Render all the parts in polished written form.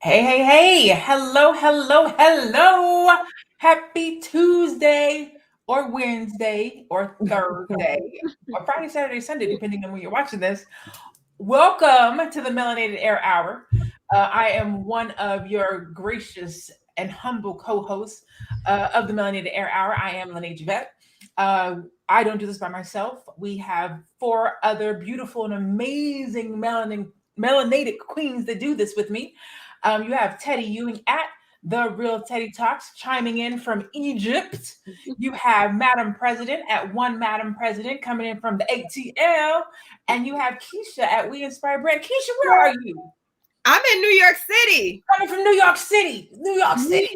Hey, hey, hey. Hello, hello, hello. Happy Tuesday or Wednesday or Thursday or Friday, Saturday, Sunday, depending on when you're watching this. Welcome to the Melanated Air Hour. I am one of your gracious and humble co-hosts of the Melanated Air Hour. I am Lene Javette. Uh, I don't do this by myself. We have four other beautiful and amazing melanated queens that do this with me. You have Teddy Ewing at the Real Teddy Talks chiming in from Egypt. You have Madam President at One Madam President coming in from the ATL. And you have Keisha at We Inspire Brand. Keisha, where are you? I'm in New York City. Coming from New York City. New York City.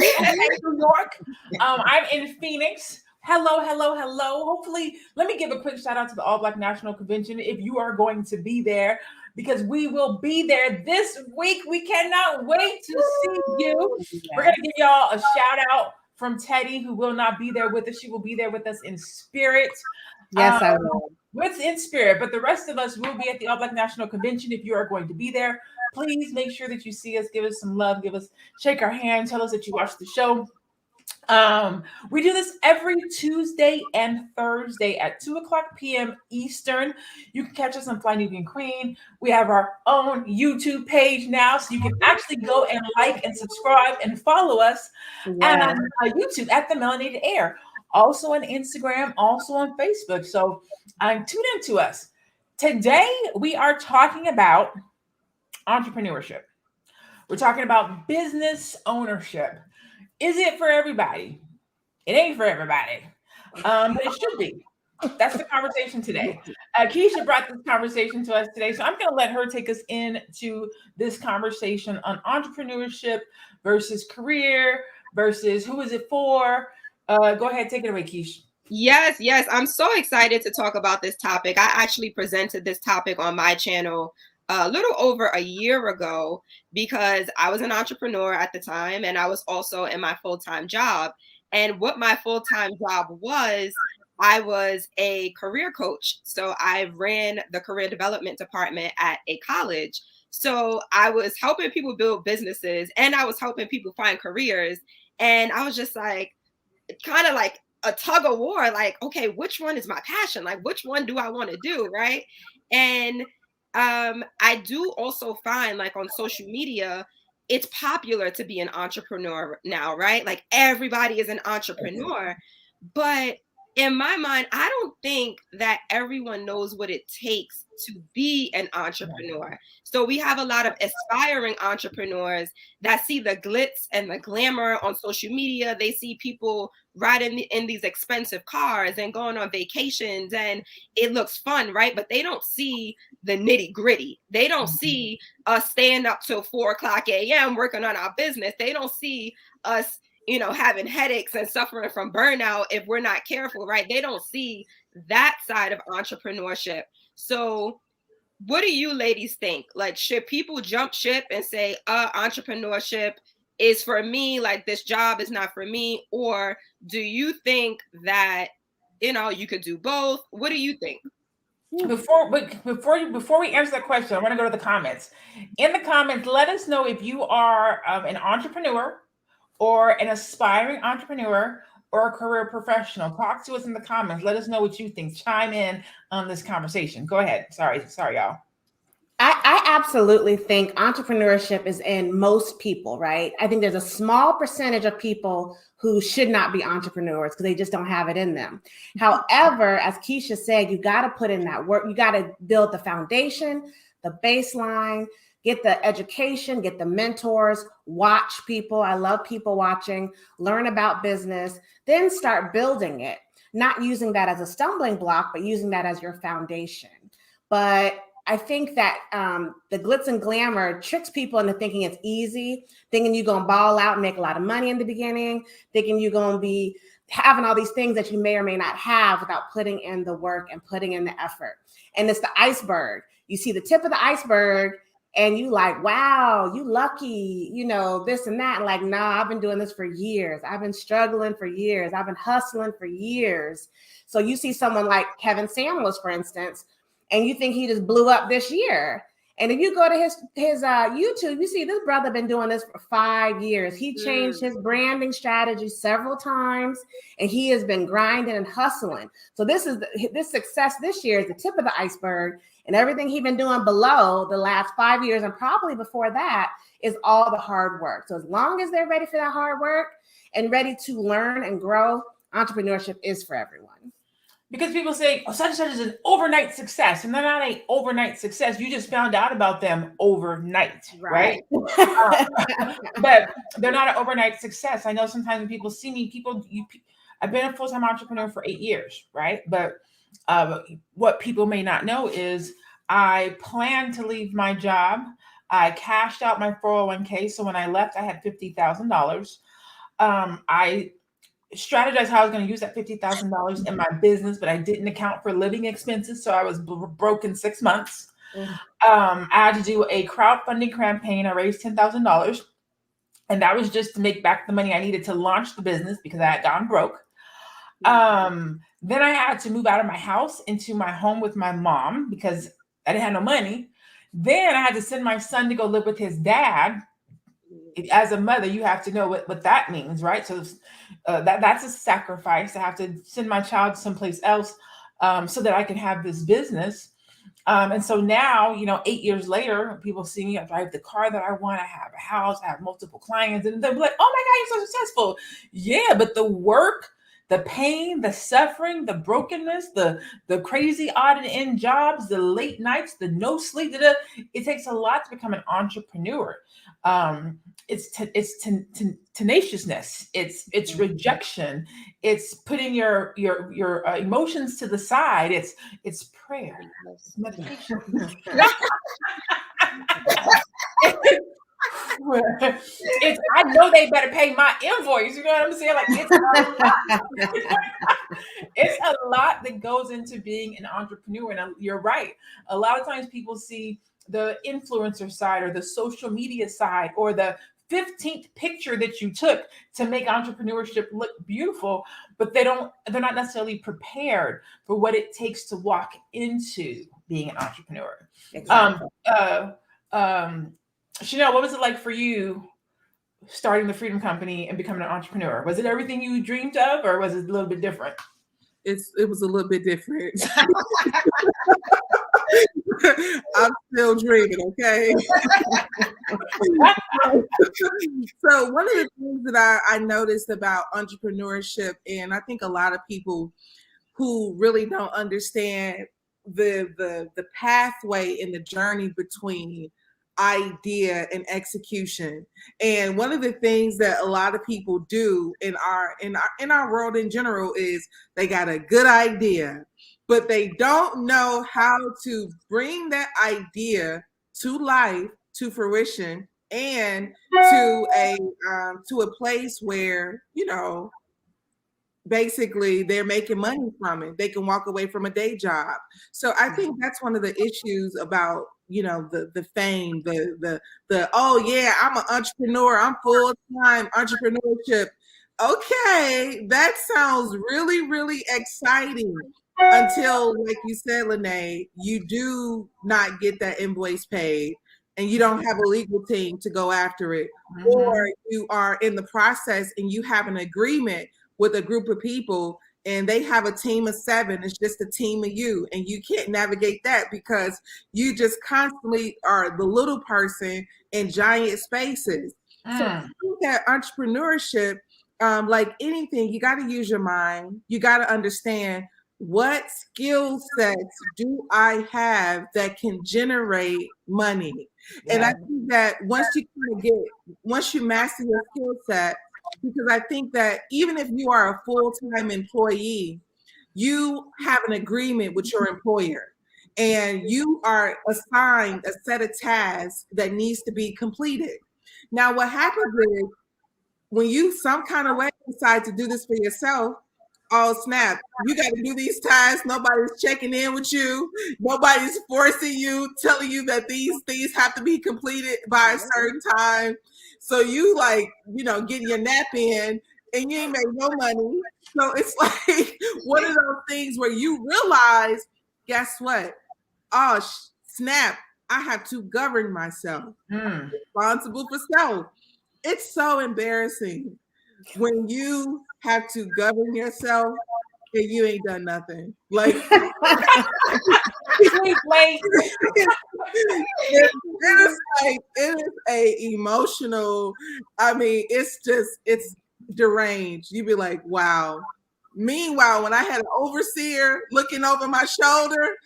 Okay. Okay, New York. I'm in Phoenix. Hello, hello, hello. Hopefully, let me give a quick shout out to the All Black National Convention if you are going to be there, because we will be there this week. We cannot wait to see you. We're going to give y'all a shout out from Teddy, who will not be there with us. She will be there with us in spirit. Yes, I will. What's in spirit, but the rest of us will be at the All Black National Convention. If you are going to be there, please make sure that you see us, give us some love, shake our hand, tell us that you watched the show. We do this every Tuesday and Thursday at 2 o'clock p.m. Eastern. You can catch us on Fly Nubian Queen. We have our own YouTube page now, so you can actually go and like and subscribe and follow us on YouTube at the Melanated Air. Also on Instagram, also on Facebook. So tune in to us. Today, we are talking about entrepreneurship. We're talking about business ownership. Is it for everybody? It ain't for everybody, but it should be. That's the conversation today. Keisha brought this conversation to us today, so I'm going to let her take us into this conversation on entrepreneurship versus career versus who is it for. Go ahead, take it away, Keisha. Yes. I'm so excited to talk about this topic. I actually presented this topic on my channel a little over a year ago because I was an entrepreneur at the time and I was also in my full-time job. And what my full-time job was, I was a career coach. So I ran the career development department at a college. So I was helping people build businesses and I was helping people find careers. And I was just like, kind of like a tug of war, like, okay, which one is my passion? Like, which one do I want to do? Right. And I do also find, like, on social media, it's popular to be an entrepreneur now, right? Like everybody is an entrepreneur. But in my mind, I don't think that everyone knows what it takes to be an entrepreneur. So we have a lot of aspiring entrepreneurs that see the glitz and the glamour on social media. They see people riding in these expensive cars and going on vacations, and it looks fun, right? But they don't see the nitty gritty. They don't see us staying up till 4 o'clock a.m. working on our business. They don't see us, having headaches and suffering from burnout if we're not careful, right? They don't see that side of entrepreneurship. So what do you ladies think? Like, should people jump ship and say, entrepreneurship is for me, like this job is not for me? Or do you think that, you could do both? What do you think? Before we answer that question, I want to go to the comments. In the comments, let us know if you are an entrepreneur or an aspiring entrepreneur or a career professional. Talk to us in the comments. Let us know what you think. Chime in on this conversation. Go ahead. Sorry, y'all. I absolutely think entrepreneurship is in most people, right? I think there's a small percentage of people who should not be entrepreneurs because they just don't have it in them. However, as Keisha said, you got to put in that work. You got to build the foundation, the baseline, get the education, get the mentors, watch people. I love people watching, learn about business, then start building it, not using that as a stumbling block, but using that as your foundation. But I think that the glitz and glamour tricks people into thinking it's easy, thinking you're going to ball out and make a lot of money in the beginning, thinking you're going to be having all these things that you may or may not have without putting in the work and putting in the effort. And it's the iceberg. You see the tip of the iceberg and you like, wow, you lucky, this and that. And like, nah, I've been doing this for years. I've been struggling for years. I've been hustling for years. So you see someone like Kevin Samuels, for instance, and you think he just blew up this year. And if you go to his YouTube, you see this brother been doing this for 5 years. He changed his branding strategy several times, and he has been grinding and hustling. So this success this year is the tip of the iceberg, and everything he's been doing below the last 5 years and probably before that is all the hard work. So as long as they're ready for that hard work and ready to learn and grow, entrepreneurship is for everyone. Because people say, oh, such and such is an overnight success, and they're not an overnight success. You just found out about them overnight, right? But they're not an overnight success. I know sometimes when people see me, I've been a full-time entrepreneur for 8 years, right? But what people may not know is I planned to leave my job. I cashed out my 401k. So when I left, I had $50,000. I strategized how I was going to use that $50,000 in my business, but I didn't account for living expenses. So I was broke in 6 months. I had to do a crowdfunding campaign. I raised $10,000. And that was just to make back the money I needed to launch the business because I had gone broke. Then I had to move out of my house into my home with my mom because I didn't have no money. Then I had to send my son to go live with his dad. As a mother, you have to know what that means, right? So that's a sacrifice. I have to send my child someplace else so that I can have this business. And so now, 8 years later, people see me, I drive the car that I want, I have a house, I have multiple clients, and they're like, oh my God, you're so successful. Yeah, but the work, the pain, the suffering, the brokenness, the crazy odd and end jobs, the late nights, the no sleep, it takes a lot to become an entrepreneur. It's tenaciousness. It's rejection. It's putting your emotions to the side. It's prayer. It's meditation. I know they better pay my invoice. You know what I'm saying? Like it's a lot that goes into being an entrepreneur. And you're right. A lot of times people see the influencer side or the social media side or the 15th picture that you took to make entrepreneurship look beautiful, but they're not necessarily prepared for what it takes to walk into being an entrepreneur. Exactly. Chanel, what was it like for you starting the Freedom Company and becoming an entrepreneur? Was it everything you dreamed of, or was it a little bit different? It was a little bit different. I'm still dreaming, okay? So one of the things that I noticed about entrepreneurship, and I think a lot of people who really don't understand the pathway and the journey between idea and execution. And one of the things that a lot of people do in our world in general is they got a good idea, but they don't know how to bring that idea to life, to fruition, and to a place where, basically they're making money from it. They can walk away from a day job. So I think that's one of the issues about, the fame, the oh yeah, I'm an entrepreneur, I'm full-time entrepreneurship. Okay, that sounds really, really exciting until, like you said, Lene, you do not get that invoice paid and you don't have a legal team to go after it, or you are in the process and you have an agreement with a group of people and they have a team of 7. It's just a team of you, and you can't navigate that because you just constantly are the little person in giant spaces. So I think that entrepreneurship, like anything, you got to use your mind. You got to understand, what skill sets do I have that can generate money? Yeah. And I think that once you master your skill set, because I think that even if you are a full-time employee, you have an agreement with your employer and you are assigned a set of tasks that needs to be completed. Now, what happens is when you some kind of way decide to do this for yourself, oh snap, you got to do these tasks. Nobody's checking in with you. Nobody's forcing you, telling you that these things have to be completed by a certain time. So you getting your nap in and you ain't make no money. So it's like one of those things where you realize, guess what? Oh, snap, I have to govern myself. I'm responsible for self. It's so embarrassing when you have to govern yourself and you ain't done nothing. Like Late. it is a emotional. I mean, it's deranged. You'd be like, wow. Meanwhile, when I had an overseer looking over my shoulder,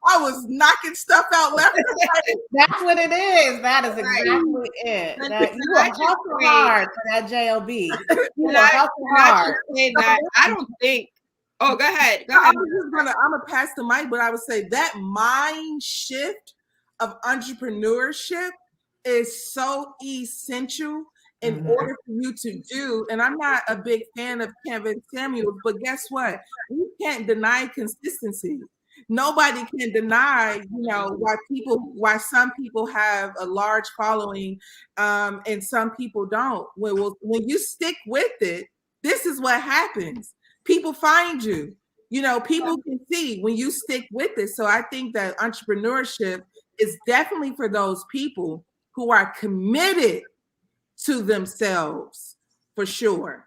I was knocking stuff out left and right. That's what it is. That is exactly it. That you will hustle hard for that JOB. You will hustle hard. I don't think. Oh, go ahead. I'm gonna pass the mic, but I would say that mind shift of entrepreneurship is so essential in order for you to do. And I'm not a big fan of Kevin Samuels, but guess what? We can't deny consistency. Nobody can deny, why some people have a large following, and some people don't. When you stick with it, this is what happens. People find you. People can see when you stick with it. So I think that entrepreneurship is definitely for those people who are committed to themselves, for sure.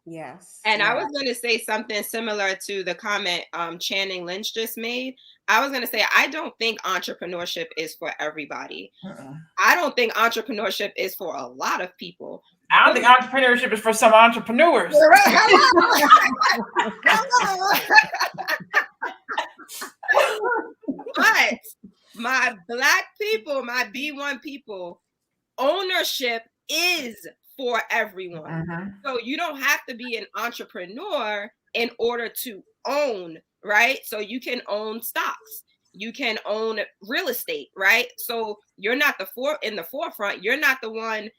Yes. And I was going to say something similar to the comment Channing Lynch just made. I was going to say, I don't think entrepreneurship is for everybody. I don't think entrepreneurship is for a lot of people. I don't think entrepreneurship is for some entrepreneurs. But my Black people, my B1 people, ownership is for everyone. So you don't have to be an entrepreneur in order to own, right? So you can own stocks. You can own real estate, right? So you're not in the forefront. You're not the one,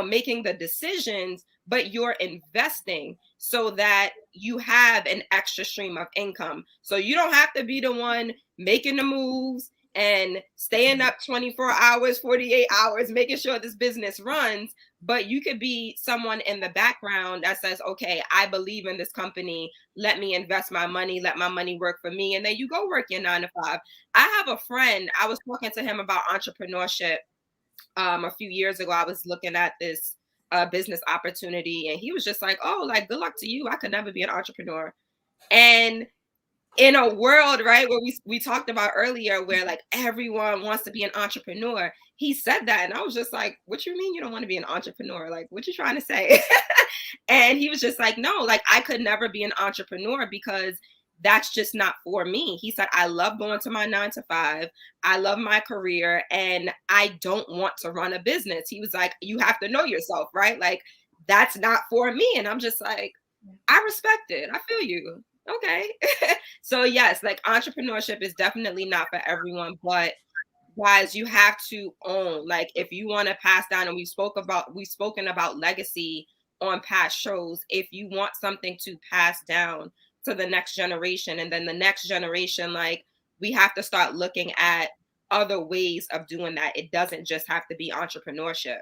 making the decisions, but you're investing so that you have an extra stream of income. So you don't have to be the one making the moves and staying up 24 hours, 48 hours, making sure this business runs. But you could be someone in the background that says, okay, I believe in this company. Let me invest my money. Let my money work for me. And then you go work your 9 to 5. I have a friend, I was talking to him about entrepreneurship a few years ago. I was looking at this business opportunity and he was just like, oh, like, good luck to you. I could never be an entrepreneur. And in a world, right, where we talked about earlier, where like everyone wants to be an entrepreneur, he said that. And I was just like, what you mean you don't want to be an entrepreneur? Like, what you trying to say? And he was just like, no, like I could never be an entrepreneur because that's just not for me. He said, I love going to my 9 to 5. I love my career and I don't want to run a business. He was like, you have to know yourself, right? Like, that's not for me. And I'm just like, I respect it. I feel you. Okay. So yes, like entrepreneurship is definitely not for everyone, but guys, you have to own, like if you want to pass down, and we've spoken about legacy on past shows. If you want something to pass down to the next generation, and then the next generation, like we have to start looking at other ways of doing that. It doesn't just have to be entrepreneurship.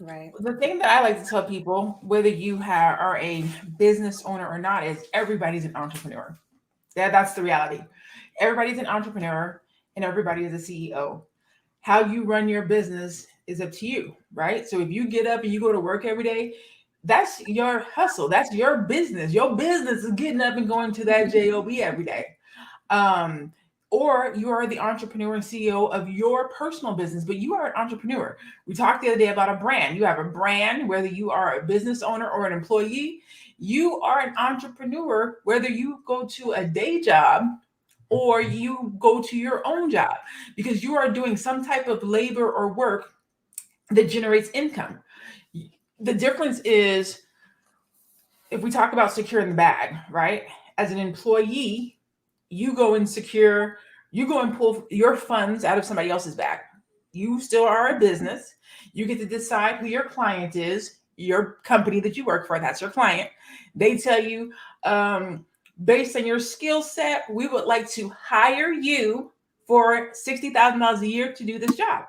Right. The thing that I like to tell people, whether you are a business owner or not, is everybody's an entrepreneur. That's the reality. Everybody's an entrepreneur and everybody is a CEO. How you run your business is up to you, right? So if you get up and you go to work every day, that's your hustle. That's your business. Your business is getting up and going to that job every day. Or you are the entrepreneur and CEO of your personal business, but you are an entrepreneur. We talked the other day about a brand. You have a brand, whether you are a business owner or an employee. You are an entrepreneur, whether you go to a day job or you go to your own job, because you are doing some type of labor or work that generates income. The difference is, if we talk about securing the bag, right? As an employee, you go and pull your funds out of somebody else's bag. You still are a business. You get to decide who your client is, your company that you work for, that's your client. They tell you, based on your skill set, we would like to hire you for $60,000 a year to do this job.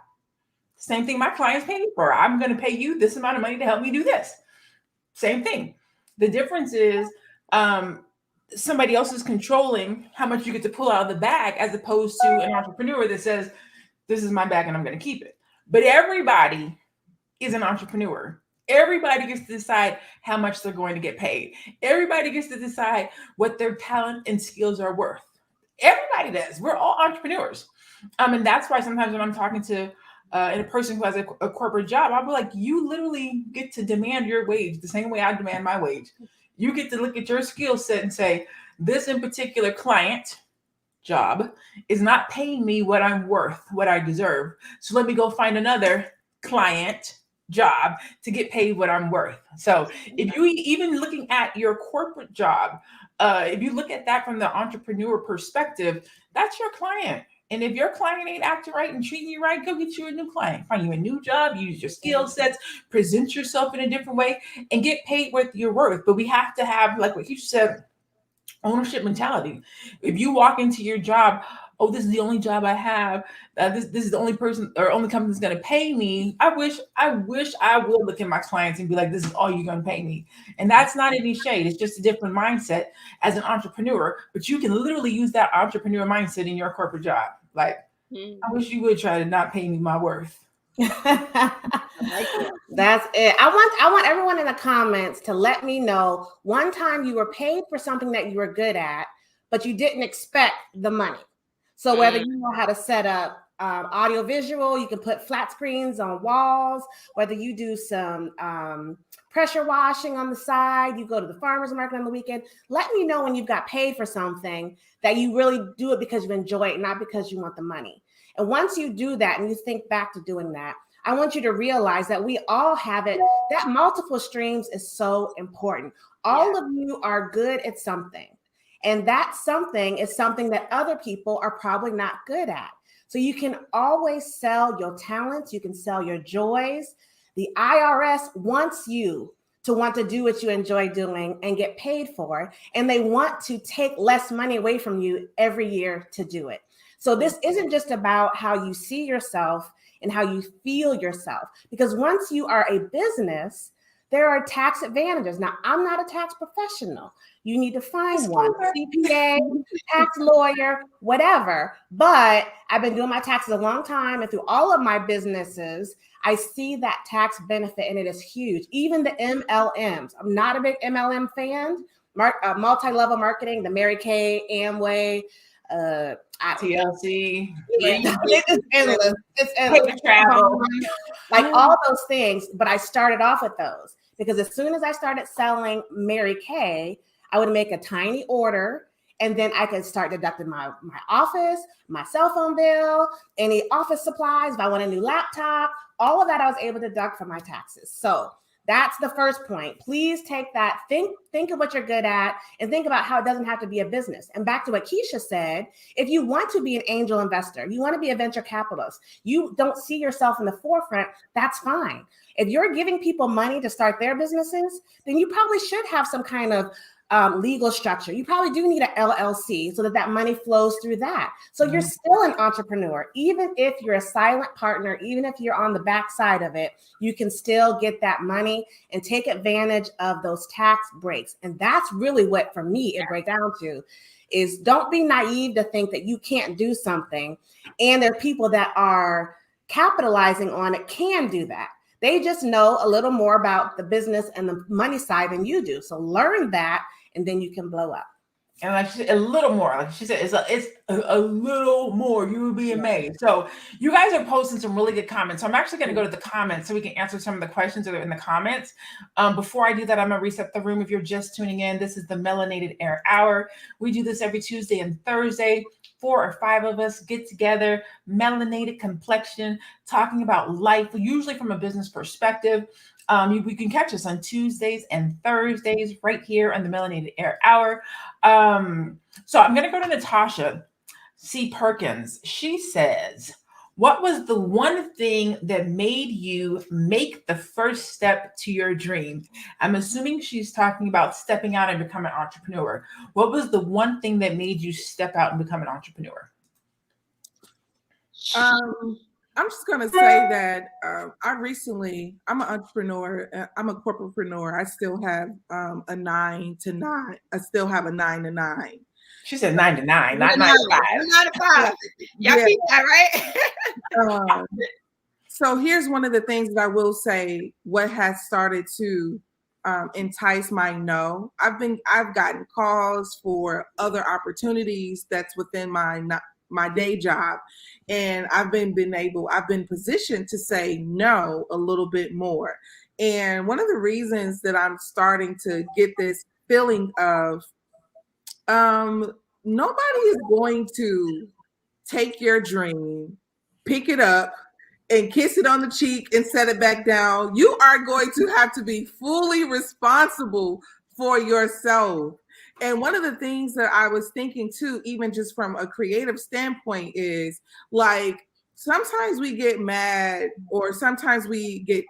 Same thing my clients pay me for. I'm going to pay you this amount of money to help me do this. Same thing. The difference is, somebody else is controlling how much you get to pull out of the bag, as opposed to an entrepreneur that says, this is my bag and I'm going to keep it. But everybody is an entrepreneur. Everybody gets to decide how much they're going to get paid. Everybody gets to decide what their talent and skills are worth. Everybody does. We're all entrepreneurs. And that's why sometimes when I'm talking to a person who has a corporate job, I'll be like, you literally get to demand your wage the same way I demand my wage. You get to look at your skill set and say, this in particular client job is not paying me what I'm worth, what I deserve. So let me go find another client job to get paid what I'm worth. So if you even looking at your corporate job, if you look at that from the entrepreneur perspective, that's your client. And if your client ain't acting right and treating you right, go get you a new client, find you a new job, use your skill sets, present yourself in a different way, and get paid what you're worth. But we have to have, like what you said, ownership mentality. If you walk into your job, oh, this is the only job I have. This is the only person or only company that's going to pay me. I wish I would look at my clients and be like, this is all you're going to pay me. And that's not any shade. It's just a different mindset as an entrepreneur. But you can literally use that entrepreneur mindset in your corporate job. Like, I wish you would try to not pay me my worth. That's it. I want everyone in the comments to let me know one time you were paid for something that you were good at, but you didn't expect the money. So whether you know how to set up audio visual, you can put flat screens on walls, whether you do some pressure washing on the side, you go to the farmer's market on the weekend, let me know when you've got paid for something that you really do it because you enjoy it, not because you want the money. And once you do that and you think back to doing that, I want you to realize that we all have it. That multiple streams is so important. All of you are good at something. And that something is something that other people are probably not good at. So you can always sell your talents. You can sell your joys. The IRS wants you to want to do what you enjoy doing and get paid for. And they want to take less money away from you every year to do it. So this isn't just about how you see yourself and how you feel yourself. Because once you are a business, there are tax advantages. Now, I'm not a tax professional. You need to find one, CPA, tax lawyer, whatever. But I've been doing my taxes a long time. And through all of my businesses, I see that tax benefit and it is huge. Even the MLMs. I'm not a big MLM fan. Multi-level marketing, the Mary Kay, Amway, TLC, it's endless. It's endless. Travel, like all those things. But I started off with those because as soon as I started selling Mary Kay, I would make a tiny order, and then I could start deducting my office, my cell phone bill, any office supplies. If I want a new laptop, all of that I was able to deduct from my taxes. So that's the first point. Please take that. Think of what you're good at and think about how it doesn't have to be a business. And back to what Keisha said, if you want to be an angel investor, you want to be a venture capitalist, you don't see yourself in the forefront, that's fine. If you're giving people money to start their businesses, then you probably should have some kind of legal structure. You probably do need an LLC so that money flows through that. So you're still an entrepreneur. Even if you're a silent partner, even if you're on the backside of it, you can still get that money and take advantage of those tax breaks. And that's really what, for me, it breaks down to is don't be naive to think that you can't do something. And there are people that are capitalizing on it can do that. They just know a little more about the business and the money side than you do. So learn that, and then you can blow up. And like she said, a little more. Like she said, it's a little more. You would be amazed. So you guys are posting some really good comments. So I'm actually going to go to the comments so we can answer some of the questions that are in the comments. Before I do that, I'm going to reset the room. If you're just tuning in, this is the Melanated Air Hour. We do this every Tuesday and Thursday. 4 or 5 of us get together, melanated complexion, talking about life, usually from a business perspective. We can catch us on Tuesdays and Thursdays right here on the Melanated Air Hour. So I'm going to go to Natasha C. Perkins. She says, what was the one thing that made you make the first step to your dream? I'm assuming she's talking about stepping out and becoming an entrepreneur. What was the one thing that made you step out and become an entrepreneur? I'm just going to say that I'm an entrepreneur. I'm a corporatepreneur. I still have a 9 to 9. I still have a 9 to 9. She said 9 to 9, not 9 to 5. 9 to 5. Y'all Yeah. keep that, right? So here's one of the things that I will say, what has started to entice my no. I've gotten calls for other opportunities that's within my day job. And I've been positioned to say no a little bit more. And one of the reasons that I'm starting to get this feeling of nobody is going to take your dream, pick it up, and kiss it on the cheek and set it back down. You are going to have to be fully responsible for yourself. And one of the things that I was thinking too, even just from a creative standpoint, is like sometimes we get mad, or sometimes we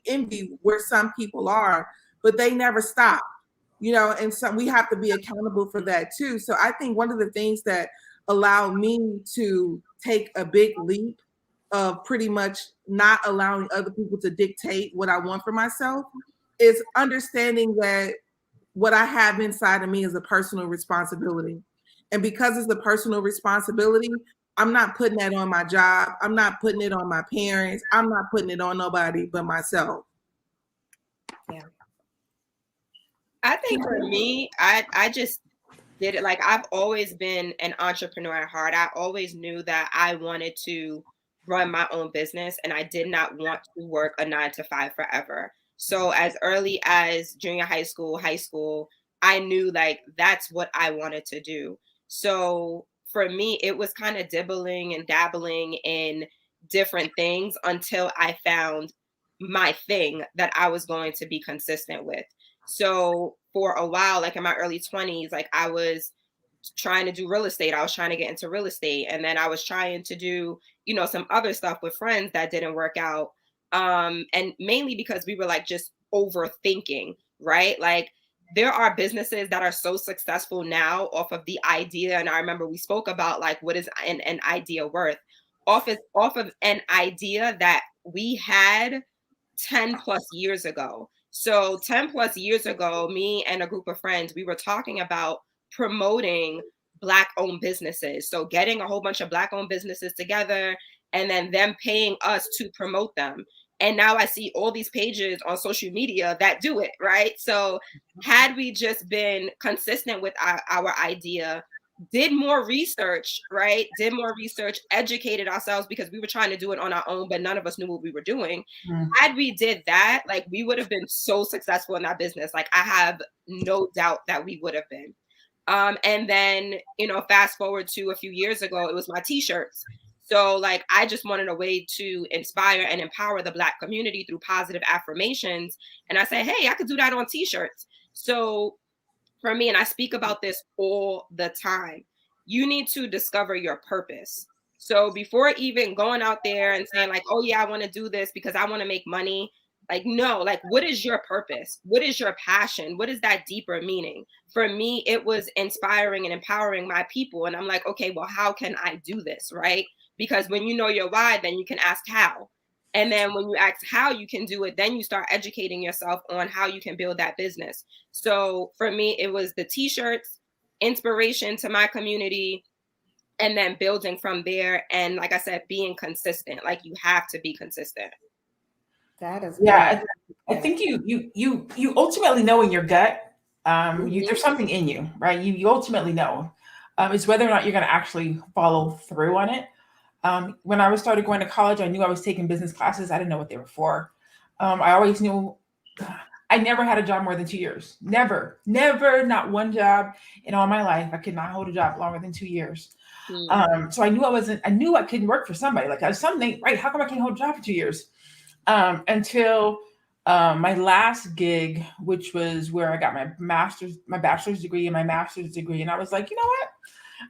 envy where some people are, but they never stop. And so we have to be accountable for that too. So I think one of the things that allowed me to take a big leap of pretty much not allowing other people to dictate what I want for myself is understanding that what I have inside of me is a personal responsibility. And because it's a personal responsibility, I'm not putting that on my job. I'm not putting it on my parents. I'm not putting it on nobody but myself. Yeah. I think for me, I just did it. Like, I've always been an entrepreneur at heart. I always knew that I wanted to run my own business, and I did not want to work a 9 to 5 forever. So as early as junior high school, I knew like that's what I wanted to do. So for me, it was kind of dibbling and dabbling in different things until I found my thing that I was going to be consistent with. So for a while, like in my early 20s, like I was trying to do real estate. I was trying to get into real estate. And then I was trying to do, some other stuff with friends that didn't work out. And mainly because we were like just overthinking, right? Like there are businesses that are so successful now off of the idea. And I remember we spoke about like, what is an idea worth off of an idea that we had 10 plus years ago. So 10 plus years ago, me and a group of friends, we were talking about promoting Black-owned businesses. So getting a whole bunch of Black-owned businesses together and then them paying us to promote them. And now I see all these pages on social media that do it, right? So had we just been consistent with our idea, did more research, right? Did more research, educated ourselves, because we were trying to do it on our own, but none of us knew what we were doing. Had we did that, like we would have been so successful in that business. Like I have no doubt that we would have been. And then, fast forward to a few years ago, it was my t-shirts. So like, I just wanted a way to inspire and empower the Black community through positive affirmations. And I said, hey, I could do that on t-shirts. So for me, and I speak about this all the time, you need to discover your purpose. So before even going out there and saying like, oh yeah, I want to do this because I want to make money. Like, no, like, what is your purpose? What is your passion? What is that deeper meaning? For me, it was inspiring and empowering my people. And I'm like, okay, well, how can I do this, right? Because when you know your why, then you can ask how. And then when you ask how you can do it, then you start educating yourself on how you can build that business. So for me, it was the t-shirts, inspiration to my community, and then building from there. And like I said, being consistent. Like you have to be consistent. That is I think you ultimately know in your gut. There's something in you, right? You ultimately know. It's whether or not you're going to actually follow through on it. When I started going to college, I knew I was taking business classes. I didn't know what they were for. I always knew I never had a job more than 2 years. Never, not one job in all my life. I could not hold a job longer than 2 years. So I knew I couldn't work for somebody. Like something, right? How come I can't hold a job for 2 years? Until my last gig, which was where I got my bachelor's degree and my master's degree. And I was like, you know what?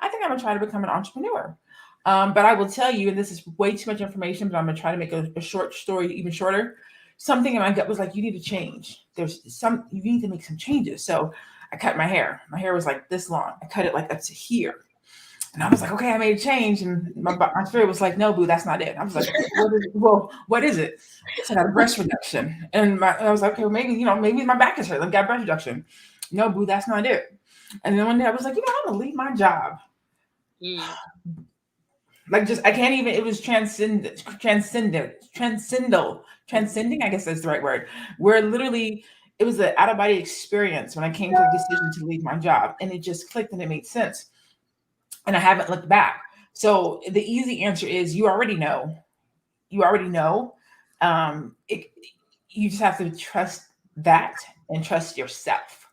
I think I'm gonna try to become an entrepreneur. But I will tell you, and this is way too much information, but I'm gonna try to make a short story even shorter. Something in my gut was like, you need to change. You need to make some changes. So I cut my hair. My hair was like this long. I cut it like up to here. And I was like, okay, I made a change. And my spirit was like, no, boo, that's not it. I was like, what is it? So I got a breast reduction. And I was like, okay, well, maybe my back is hurt. I've got breast reduction. No, boo, that's not it. And then one day I was like, I'm gonna leave my job. Like, just, I can't even, it was transcending, I guess that's the right word, where literally it was an out of body experience when I came to the decision to leave my job, and it just clicked and it made sense. And I haven't looked back. So the easy answer is you already know. You just have to trust that and trust yourself.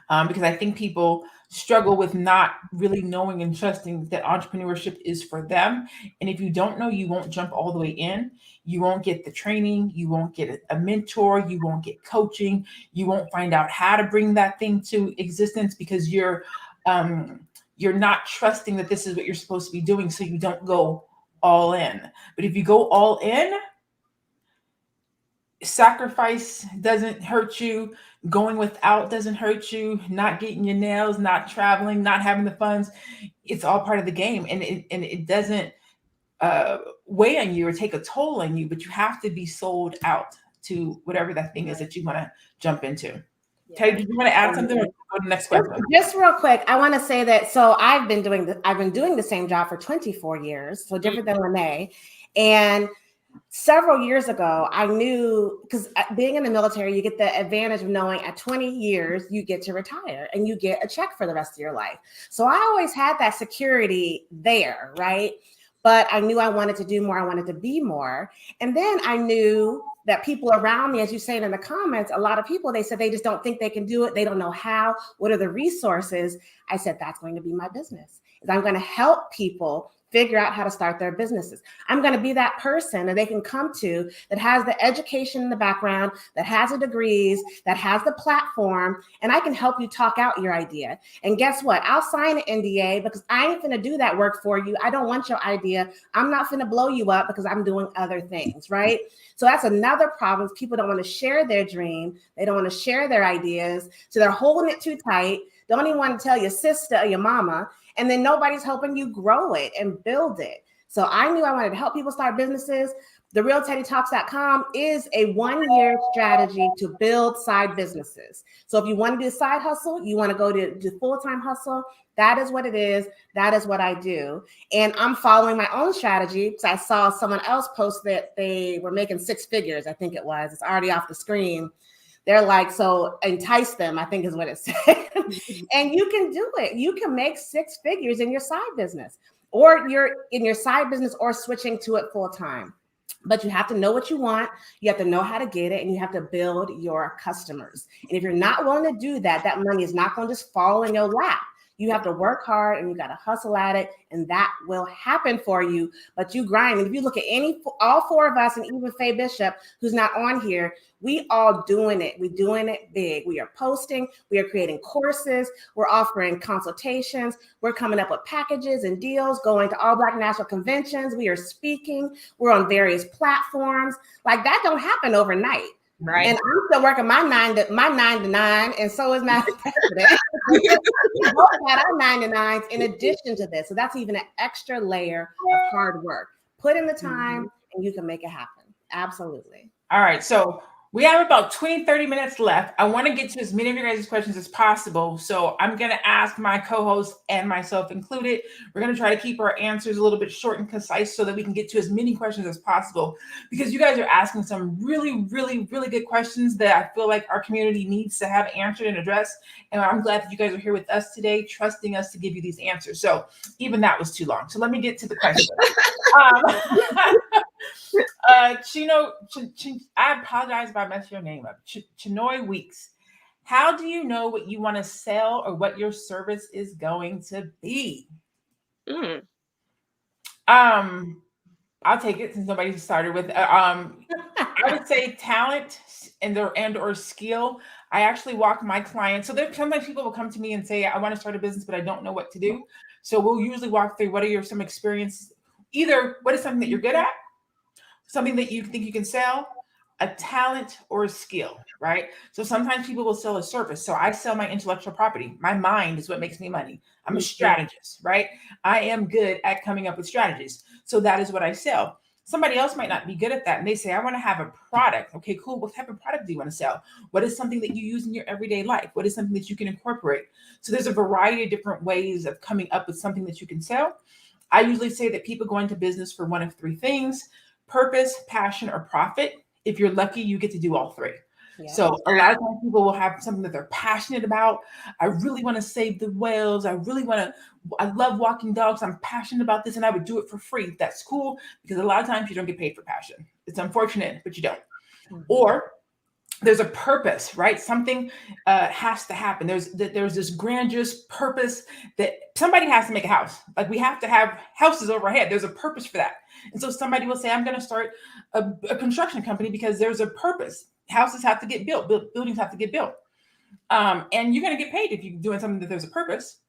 Because I think people struggle with not really knowing and trusting that entrepreneurship is for them. And if you don't know, you won't jump all the way in. You won't get the training. You won't get a mentor. You won't get coaching. You won't find out how to bring that thing to existence because you're not trusting that this is what you're supposed to be doing. So you don't go all in. But if you go all in, sacrifice doesn't hurt you. Going without doesn't hurt you. Not getting your nails, not traveling, not having the funds. It's all part of the game. And it doesn't weigh on you or take a toll on you, but you have to be sold out to whatever that thing is that you want to jump into. Teddy, did you want to add something or go to the next question? Just real quick, I want to say that, so I've been doing the same job for 24 years, so different than Renee. And several years ago, I knew, because being in the military, you get the advantage of knowing at 20 years, you get to retire and you get a check for the rest of your life. So I always had that security there, right? But I knew I wanted to do more. I wanted to be more. And then I knew that people around me, as you say in the comments, a lot of people, they said they just don't think they can do it. They don't know how. What are the resources? I said, that's going to be my business. Is I'm going to help people figure out how to start their businesses. I'm going to be that person that they can come to that has the education in the background, that has the degrees, that has the platform, and I can help you talk out your idea. And guess what? I'll sign an NDA because I ain't going to do that work for you. I don't want your idea. I'm not going to blow you up because I'm doing other things, right? So that's another problem. People don't want to share their dream. They don't want to share their ideas. So they're holding it too tight. Don't even want to tell your sister or your mama. And then nobody's helping you grow it and build it. So I knew I wanted to help people start businesses. TheRealTeddyTalks.com is a 1-year strategy to build side businesses. So if you want to do a side hustle, you want to go to full-time hustle, that is what it is. That is what I do. And I'm following my own strategy because I saw someone else post that they were making 6 figures, I think it was. It's already off the screen. They're like, so entice them, I think is what it said. And you can do it. You can make 6 figures in your side business, or you're in your side business or switching to it full time. But you have to know what you want. You have to know how to get it, and you have to build your customers. And if you're not willing to do that, that money is not going to just fall in your lap. You have to work hard and you got to hustle at it, and that will happen for you. But you grind. And if you look at all 4 of us, and even Faye Bishop, who's not on here, we all doing it. We're doing it big. We are posting. We are creating courses. We're offering consultations. We're coming up with packages and deals, going to all Black national conventions. We are speaking. We're on various platforms. Like, that don't happen overnight. Right. And I'm still working my 9 to 9, and so is my president. We both got our 9 to 9s in addition to this. So that's even an extra layer of hard work. Put in the time and you can make it happen. Absolutely. All right. So we have about 20-30 minutes left. I want to get to as many of your guys' questions as possible. So I'm going to ask my co-host and myself included. We're going to try to keep our answers a little bit short and concise so that we can get to as many questions as possible, because you guys are asking some really, really, really good questions that I feel like our community needs to have answered and addressed. And I'm glad that you guys are here with us today, trusting us to give you these answers. So even that was too long. So let me get to the question. Chino, I apologize if I messed your name up. Chinoy Weeks. How do you know what you want to sell or what your service is going to be? I'll take it since nobody started with. I would say talent and or skill. I actually walk my clients. So sometimes people will come to me and say, I want to start a business, but I don't know what to do. So we'll usually walk through what are some experience. Either what is something that you're good at, something that you think you can sell, a talent or a skill, right? So sometimes people will sell a service. So I sell my intellectual property. My mind is what makes me money. I'm a strategist, right? I am good at coming up with strategies. So that is what I sell. Somebody else might not be good at that. And they say, I want to have a product. Okay, cool. What type of product do you want to sell? What is something that you use in your everyday life? What is something that you can incorporate? So there's a variety of different ways of coming up with something that you can sell. I usually say that people go into business for one of three things: purpose, passion, or profit. If you're lucky, you get to do all three. Yeah. So a lot of times people will have something that they're passionate about. I really want to save the whales. I love walking dogs. I'm passionate about this and I would do it for free. That's cool, because a lot of times you don't get paid for passion. It's unfortunate, but you don't. Mm-hmm. Or there's a purpose, right? Something has to happen. There's this grandiose purpose that somebody has to make a house. Like, we have to have houses overhead. There's a purpose for that. And so somebody will say, I'm going to start a construction company because there's a purpose. Houses have to get built. Buildings have to get built. And you're going to get paid if you're doing something that there's a purpose.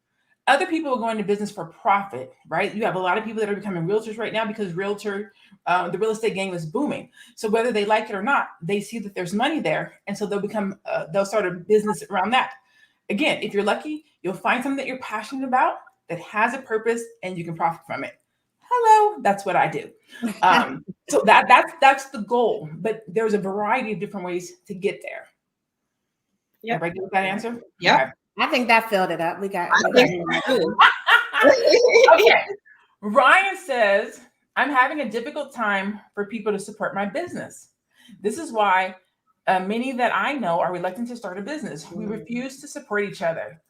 Other people are going to business for profit, right? You have a lot of people that are becoming realtors right now because the real estate game is booming. So whether they like it or not, they see that there's money there. And so they'll start a business around that. Again, if you're lucky, you'll find something that you're passionate about that has a purpose and you can profit from it. Hello, that's what I do. So that's the goal, but there's a variety of different ways to get there. Yep. Everybody get that answer? Yeah. Okay. I think that filled it up. Okay. Ryan says, I'm having a difficult time for people to support my business. This is why many that I know are reluctant to start a business. We refuse to support each other.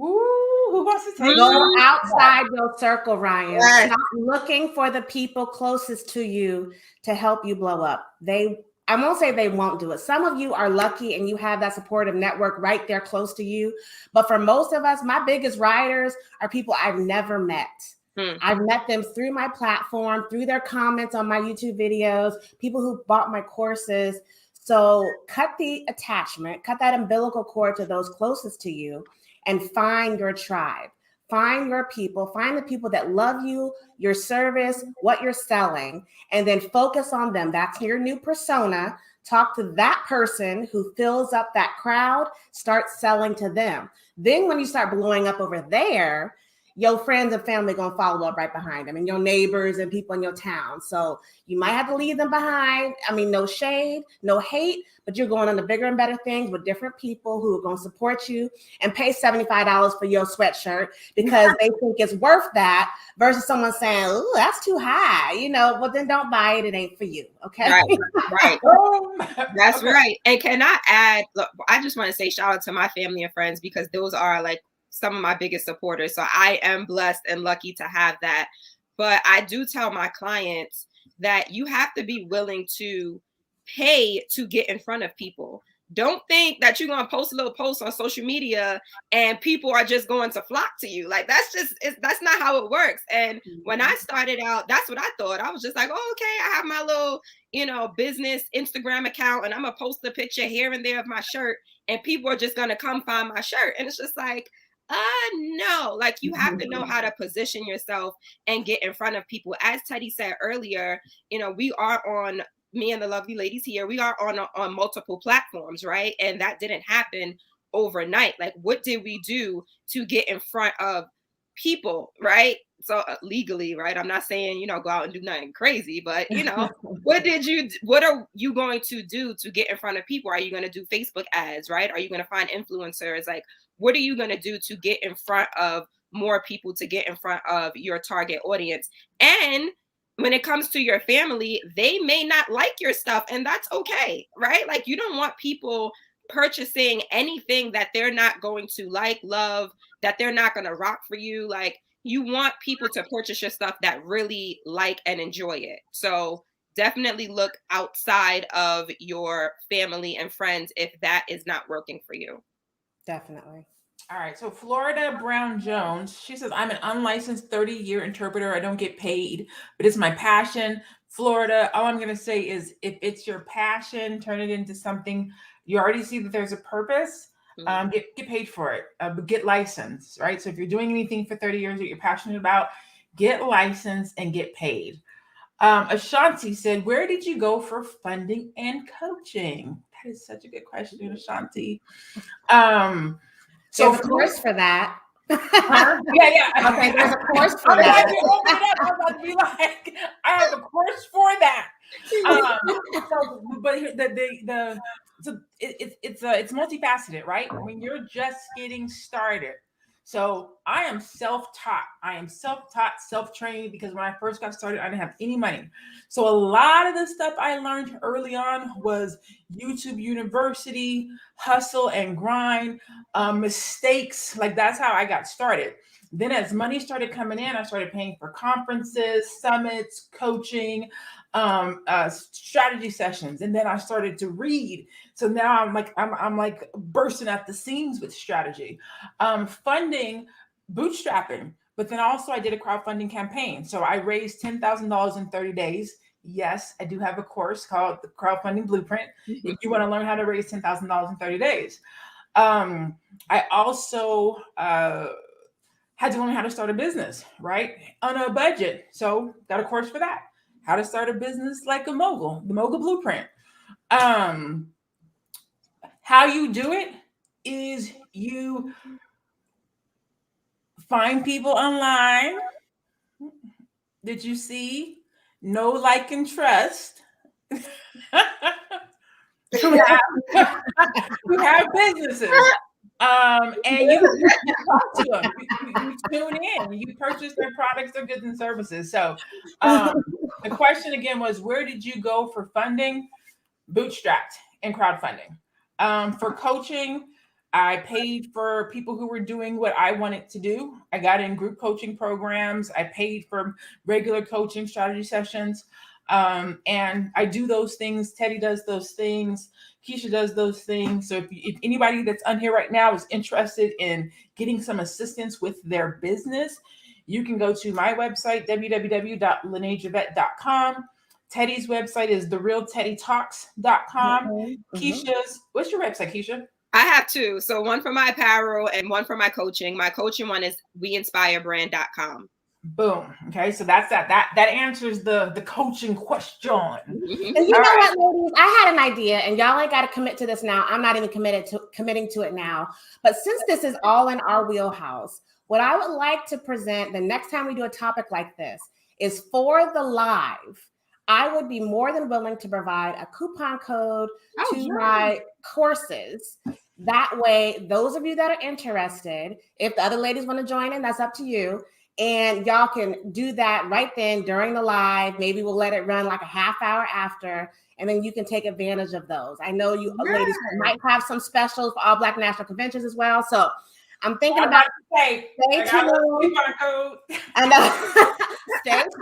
Ooh, who wants to take Go outside your circle, Ryan. Yes. Stop looking for the people closest to you to help you blow up. I won't say they won't do it. Some of you are lucky and you have that supportive network right there close to you. But for most of us, my biggest riders are people I've never met. I've met them through my platform, through their comments on my YouTube videos, people who bought my courses. So cut the attachment, cut that umbilical cord to those closest to you, and find your tribe. Find your people, find the people that love you, your service, what you're selling, and then focus on them. That's your new persona. Talk to that person who fills up that crowd, start selling to them. Then when you start blowing up over there, your friends and family are going to follow up right behind them, and your neighbors and people in your town. So you might have to leave them behind. I mean, no shade, no hate, but you're going on to bigger and better things with different people who are going to support you and pay $75 for your sweatshirt because they think it's worth that, versus someone saying, "Ooh, that's too high." Well, then don't buy it. It ain't for you. Okay. Right. That's okay. Right. And can I add, look, I just want to say shout out to my family and friends, because those are like some of my biggest supporters. So I am blessed and lucky to have that. But I do tell my clients that you have to be willing to pay to get in front of people. Don't think that you're going to post a little post on social media and people are just going to flock to you. Like, that's not how it works. And when I started out, that's what I thought. I was just like, oh, okay, I have my little, business Instagram account and I'm going to post a picture here and there of my shirt and people are just going to come find my shirt. And it's just like, no, like, you have to know how to position yourself and get in front of people. As Teddy said earlier, we are on, me and the lovely ladies here, we are on multiple platforms, right? And that didn't happen overnight. Like, what did we do to get in front of people, right? So legally, right? I'm not saying, go out and do nothing crazy, but what are you going to do to get in front of people? Are you going to do Facebook ads, right? Are you going to find influencers? Like, what are you going to do to get in front of more people, to get in front of your target audience? And when it comes to your family, they may not like your stuff, and that's okay, right? Like, you don't want people purchasing anything that they're not going to like, love, that they're not going to rock for you. Like, you want people to purchase your stuff that really like and enjoy it. So definitely look outside of your family and friends if that is not working for you. Definitely. All right. So Florida Brown Jones, she says, I'm an unlicensed 30-year interpreter. I don't get paid, but it's my passion. Florida, all I'm going to say is, if it's your passion, turn it into something. You already see that there's a purpose. Get paid for it, but get licensed, right? So if you're doing anything for 30 years that you're passionate about, get licensed and get paid. Ashanti said, where did you go for funding and coaching? That is such a good question, Ashanti. So there's a course for that. Huh? Yeah. Okay, there's a course for I'm glad that. you opened it up. I'm about to be like, I have a course for that. So, but here, so it's multifaceted, right? When you're just getting started. So I am self-taught. I am self-taught, self-trained because when I first got started, I didn't have any money. So a lot of the stuff I learned early on was YouTube University, hustle and grind, mistakes. Like that's how I got started. Then as money started coming in, I started paying for conferences, summits, coaching, strategy sessions. And then I started to read. So now I'm like bursting at the seams with strategy. Funding, bootstrapping. But then also I did a crowdfunding campaign. So I raised $10,000 in 30 days. Yes, I do have a course called the Crowdfunding Blueprint. If you want to learn how to raise $10,000 in 30 days. I also had to learn how to start a business, right? On a budget. So got a course for that. How to start a business like a mogul, the Mogul Blueprint. How you do it is you find people online that you see, know, like, and trust. who have businesses. And you talk to them. You tune in. You purchase their products, their goods, and services. So the question again was, where did you go for funding? Bootstrapped and crowdfunding. For coaching, I paid for people who were doing what I wanted to do. I got in group coaching programs. I paid for regular coaching strategy sessions. And I do those things. Teddy does those things. Keisha does those things. So if anybody that's on here right now is interested in getting some assistance with their business, you can go to my website, www.lenajavette.com. Teddy's website is therealteddytalks.com. Mm-hmm. Keisha's, what's your website, Keisha? I have two. So one for my apparel and one for my coaching. My coaching one is weinspirebrand.com. Boom. Okay, so that's that answers the coaching question. And you know what, ladies? I had an idea, and y'all ain't got to commit to this now. I'm not even committing to it now. But since this is all in our wheelhouse, what I would like to present the next time we do a topic like this is for the live. I would be more than willing to provide a coupon code to my courses. That way, those of you that are interested, if the other ladies want to join in, that's up to you. And y'all can do that right then during the live. Maybe we'll let it run like a half hour after, and then you can take advantage of those. I know you ladies might have some specials for All Black National Conventions as well. So I'm thinking about stay tuned. I know. Stay tuned.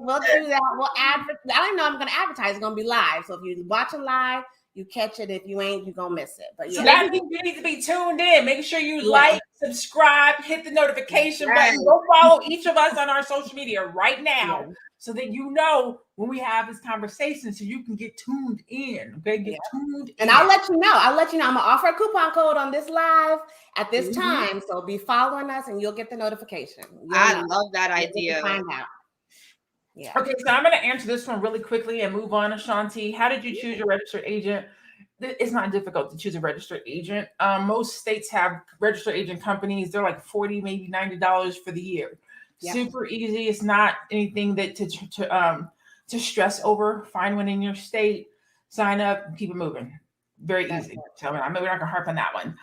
We'll do that. We'll advertise. I don't know. I'm going to advertise. It's going to be live. So if you're watching live, you catch it. If you ain't, you're going to miss it. But yeah. So that means you need to be tuned in. Make sure you like, subscribe, hit the notification button. Go follow each of us on our social media right now so that you know when we have this conversation so you can get tuned in. Okay, get tuned in. And I'll let you know. I'm going to offer a coupon code on this live at this time. So be following us and you'll get the notification. I love that idea. Find out. Yeah. Okay, so I'm going to answer this one really quickly and move on to Shanti. How did you choose your registered agent? It's not difficult to choose a registered agent. Most states have registered agent companies. They're like $40, maybe $90 for the year. Yep. Super easy. It's not anything that to stress over. Find one in your state, sign up, and keep it moving. Very easy. So we're not going to harp on that one.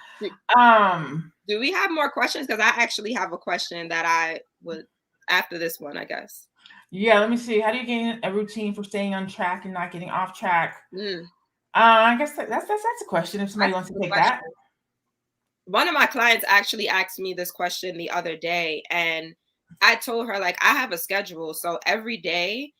Do we have more questions? Because I actually have a question that I would after this one, I guess. Yeah, let me see. How do you gain a routine for staying on track and not getting off track? I guess that's a question. If somebody wants to take that. One of my clients actually asked me this question the other day, and I told her, like, I have a schedule. So every day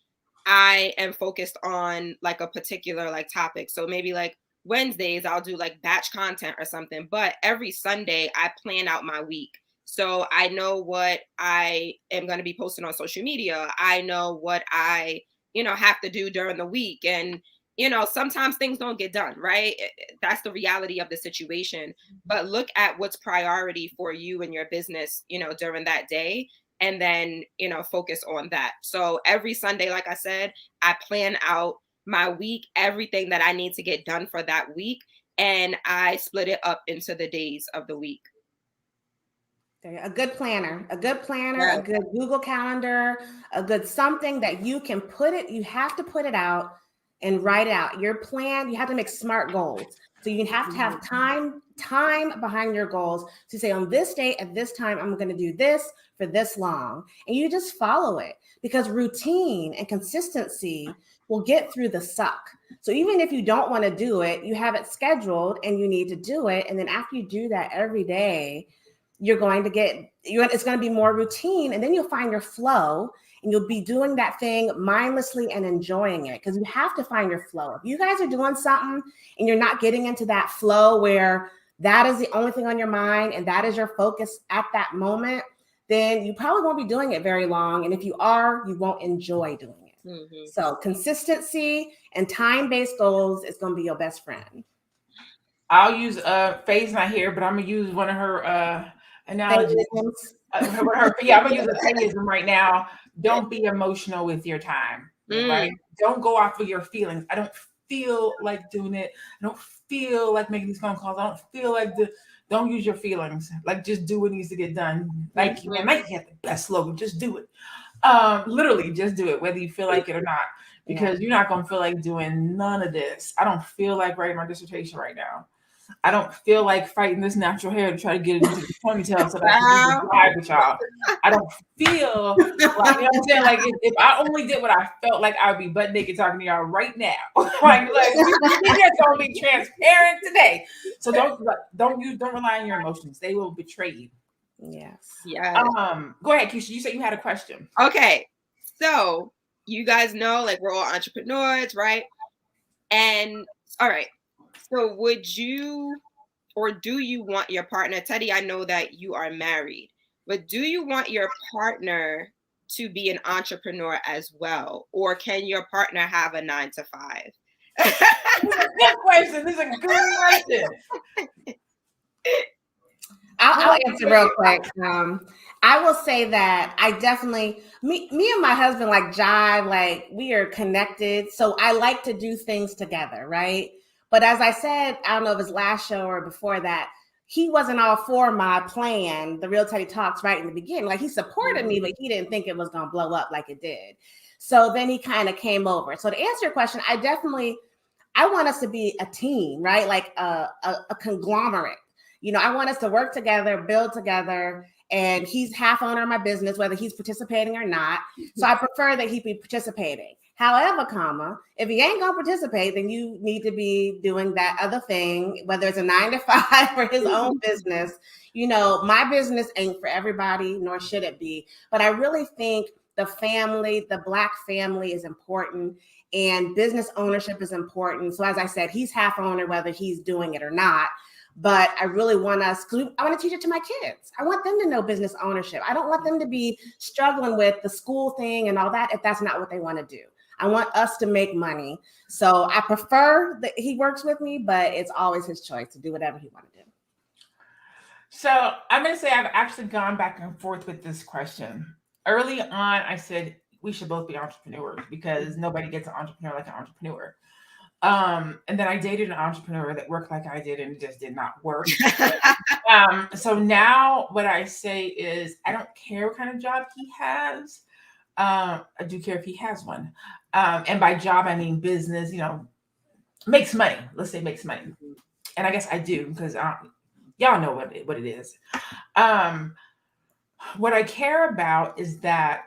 I am focused on like a particular like topic. So maybe like Wednesdays, I'll do like batch content or something. But every Sunday I plan out my week. So I know what I am going to be posting on social media. I know what I, have to do during the week. And, sometimes things don't get done, right? That's the reality of the situation. But look at what's priority for you and your business, during that day. And then, focus on that. So every Sunday, like I said, I plan out my week, everything that I need to get done for that week. And I split it up into the days of the week. A good planner, a Yes. good Google Calendar, a good something that you can put it, you have to put it out and write it out. Your plan, you have to make SMART goals. So you have to have time behind your goals to say on this date at this time, I'm going to do this for this long. And you just follow it because routine and consistency will get through the suck. So even if you don't want to do it, you have it scheduled and you need to do it. And then after you do that every day, you're going to it's going to be more routine, and then you'll find your flow and you'll be doing that thing mindlessly and enjoying it, because you have to find your flow. If you guys are doing something and you're not getting into that flow where that is the only thing on your mind and that is your focus at that moment, then you probably won't be doing it very long. And if you are, you won't enjoy doing it. Mm-hmm. So consistency and time-based goals is going to be your best friend. I'll use Faye's not here, but I'm gonna use one of her analogies. I'm gonna use a Fayeism right now. Don't be emotional with your time, right? Don't go off of your feelings. I don't feel like doing it. I don't feel like making these phone calls. I don't feel like don't use your feelings. Like, just do what needs to get done. Nike had the best slogan. Just do it. Literally, just do it, whether you feel like it or not, because you're not gonna feel like doing none of this. I don't feel like writing my dissertation right now. I don't feel like fighting this natural hair to try to get it into the ponytail so that I can drive with y'all. I don't feel like, you know what I'm saying? Like, if I only did what I felt like, I would be butt naked talking to y'all right now. like we just gonna be transparent today. So don't rely on your emotions. They will betray you. Yes. Yeah. Go ahead, Keisha. You said you had a question. Okay. So you guys know, like, we're all entrepreneurs, right? And all right. So would you, or do you want your partner, Teddy, I know that you are married, but do you want your partner to be an entrepreneur as well? Or can your partner have a 9-to-5? Good question. This is a good question. I'll answer real quick. I will say that I definitely, me and my husband like jive, like we are connected. So I like to do things together, right? But as I said, I don't know if it's last show or before that, he wasn't all for my plan, the Real Teddy Talks, right in the beginning. Like, he supported me, but he didn't think it was going to blow up like it did. So then he kind of came over. So to answer your question, I want us to be a team, right? Like a conglomerate. You know, I want us to work together, build together, and he's half owner of my business, whether he's participating or not. So I prefer that he be participating. However, if he ain't gonna participate, then you need to be doing that other thing, whether it's a 9-to-5 or his own business. You know, my business ain't for everybody, nor should it be. But I really think the family, the Black family, is important, and business ownership is important. So as I said, he's half owner, whether he's doing it or not. But I really want us, because I want to teach it to my kids. I want them to know business ownership. I don't want them to be struggling with the school thing and all that if that's not what they want to do. I want us to make money. So I prefer that he works with me, but it's always his choice to do whatever he wants to do. So I'm going to say I've actually gone back and forth with this question. Early on, I said we should both be entrepreneurs because nobody gets an entrepreneur like an entrepreneur. And then I dated an entrepreneur that worked like I did, and it just did not work. So now what I say is I don't care what kind of job he has. I do care if he has one. And by job, I mean business, you know, makes money. Let's say makes money. And I guess I do, because y'all know what it is. What I care about is that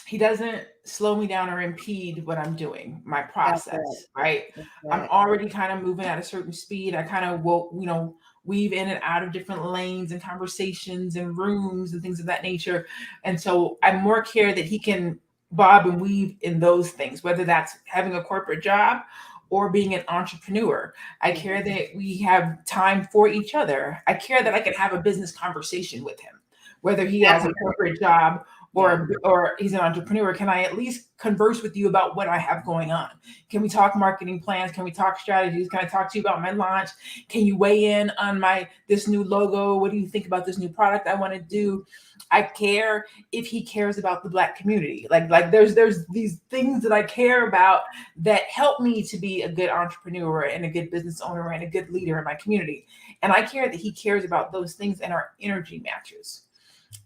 he doesn't slow me down or impede what I'm doing, my process, right? I'm already kind of moving at a certain speed. I kind of will, you know, weave in and out of different lanes and conversations and rooms and things of that nature. And so I more care that he can bob and weave in those things, whether that's having a corporate job or being an entrepreneur. I care that we have time for each other. I care that I can have a business conversation with him, whether he has a corporate job or he's an entrepreneur, can I at least converse with you about what I have going on? Can we talk marketing plans? Can we talk strategies? Can I talk to you about my launch? Can you weigh in on this new logo? What do you think about this new product I want to do? I care if he cares about the Black community. Like there's these things that I care about that help me to be a good entrepreneur and a good business owner and a good leader in my community. And I care that he cares about those things and our energy matches,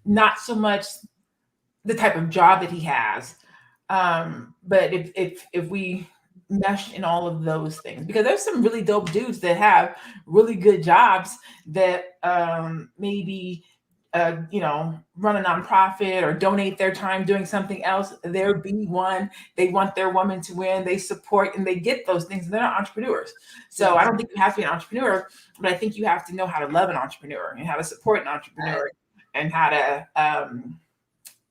not so much the type of job that he has. But if we mesh in all of those things, because there's some really dope dudes that have really good jobs that maybe run a nonprofit or donate their time doing something else. They're B1. They want their woman to win. They support and they get those things. And they're not entrepreneurs. So I don't think you have to be an entrepreneur, but I think you have to know how to love an entrepreneur and how to support an entrepreneur and how to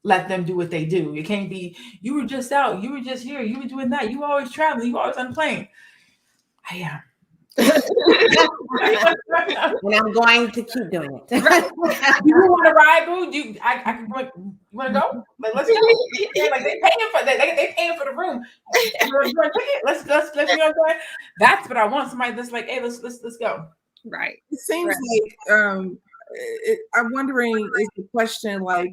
let them do what they do. It can't be, you were just out, you were just here, you were doing that, you were always traveling, you were always on a plane. I am. And I'm going to keep doing it. You want to ride, boo? You want to go? Like, let's go. Like they paying for the room. Let's go. That's what I want. Somebody that's like, hey, let's go. Right. It seems like I'm wondering, is the question like,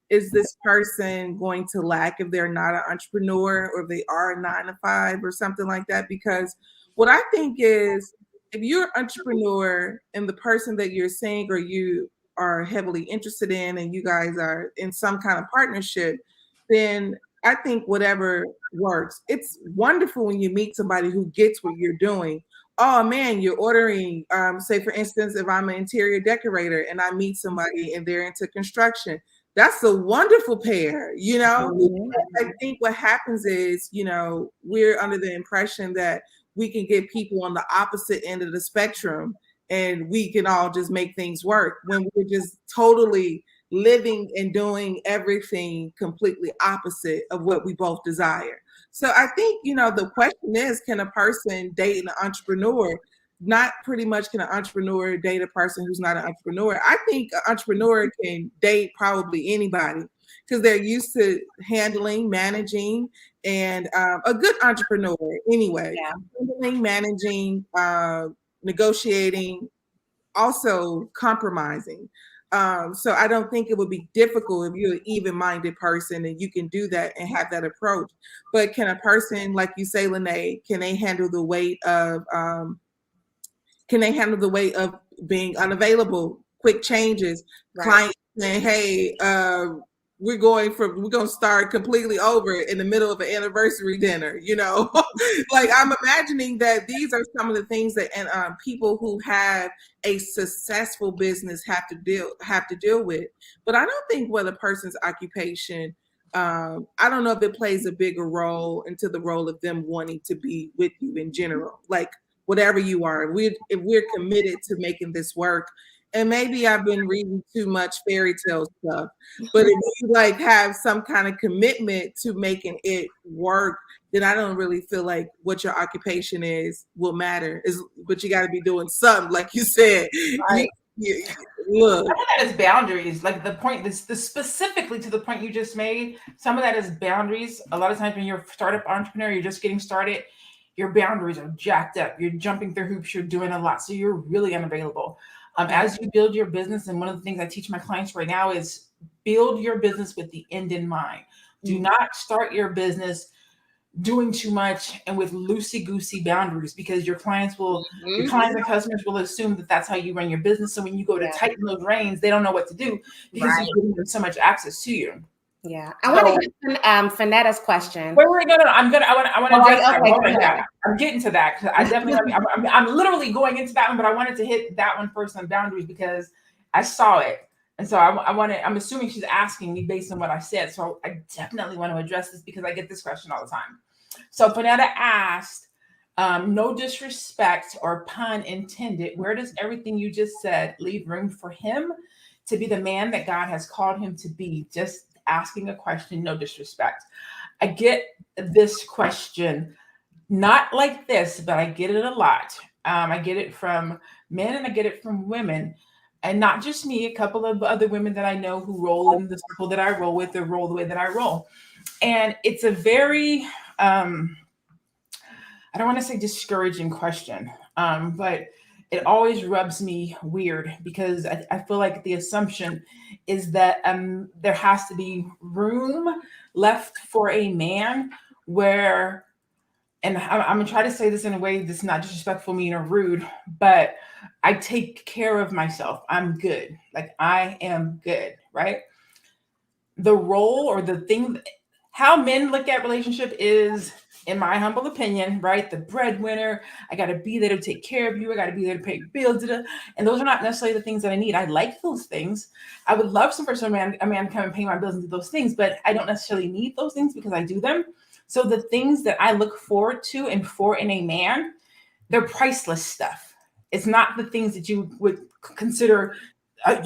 is this person going to lack if they're not an entrepreneur or if they are a 9 to 5 or something like that? Because what I think is, if you're an entrepreneur and the person that you're seeing or you are heavily interested in and you guys are in some kind of partnership, then I think whatever works. It's wonderful when you meet somebody who gets what you're doing. Oh man, you're ordering, say for instance, if I'm an interior decorator and I meet somebody and they're into construction, that's a wonderful pair, I think what happens is, we're under the impression that we can get people on the opposite end of the spectrum and we can all just make things work when we're just totally living and doing everything completely opposite of what we both desire. So I think, the question is, can a person date an entrepreneur? Not pretty much can an entrepreneur date a person who's not an entrepreneur. I think an entrepreneur can date probably anybody because they're used to handling, managing, and a good entrepreneur anyway. Yeah. Handling, managing, negotiating, also compromising. So I don't think it would be difficult if you're an even-minded person and you can do that and have that approach. But can a person, like you say, Lene, can they handle the weight of being unavailable, quick changes, clients saying, hey, we're going to start completely over in the middle of an anniversary dinner, like I'm imagining that these are some of the things that people who have a successful business have to deal with. But I don't think what a person's occupation, I don't know if it plays a bigger role into the role of them wanting to be with you in general. Like whatever you are, if we're committed to making this work. And maybe I've been reading too much fairy tale stuff, but if you have some kind of commitment to making it work, then I don't really feel like what your occupation will matter. But you got to be doing something, like you said. Right. Look, some of that is boundaries. Like the point, this specifically to the point you just made. Some of that is boundaries. A lot of times when you're a startup entrepreneur, you're just getting started. Your boundaries are jacked up. You're jumping through hoops. You're doing a lot, so you're really unavailable. As you build your business, and one of the things I teach my clients right now is build your business with the end in mind. Do not start your business doing too much and with loosey-goosey boundaries, because your clients and customers will assume that that's how you run your business. So when you go to tighten those reins, they don't know what to do because you're giving them so much access to you. Yeah, I want to get Fanetta's question. Wait, no. I want to address that. I'm getting to that because I definitely. I'm literally going into that one, but I wanted to hit that one first on boundaries because I saw it, and so I'm assuming she's asking me based on what I said. So I definitely want to address this because I get this question all the time. So Fanetta asked, no disrespect or pun intended, where does everything you just said leave room for him to be the man that God has called him to be? Just asking a question, no disrespect. I get this question, not like this, but I get it a lot. I get it from men and I get it from women. And not just me, a couple of other women that I know who roll in the circle that I roll with or roll the way that I roll. And it's a very, I don't want to say discouraging question, but it always rubs me weird because I feel like the assumption is that there has to be room left for a man where, and I'm gonna try to say this in a way that's not disrespectful, mean, or rude, but I take care of myself. I'm good. Like I am good, right? The role or the thing, how men look at relationship is, in my humble opinion, right? The breadwinner. I got to be there to take care of you. I got to be there to pay bills. And those are not necessarily the things that I need. I like those things. I would love for a man to come and pay my bills and do those things, but I don't necessarily need those things because I do them. So the things that I look forward to and for in a man, they're priceless stuff. It's not the things that you would consider,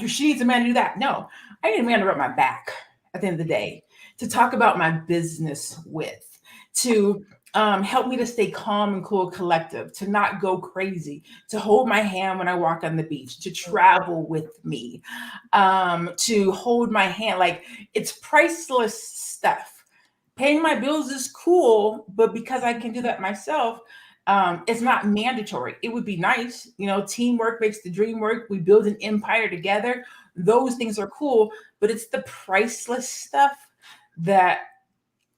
she needs a man to do that. No, I need a man to rub my back at the end of the day, to talk about my business with, to help me to stay calm and cool, collective, to not go crazy, to hold my hand when I walk on the beach, to travel with me, to hold my hand. Like, it's priceless stuff. Paying my bills is cool, but because I can do that myself, it's not mandatory. It would be nice, teamwork makes the dream work. We build an empire together. Those things are cool, but it's the priceless stuff that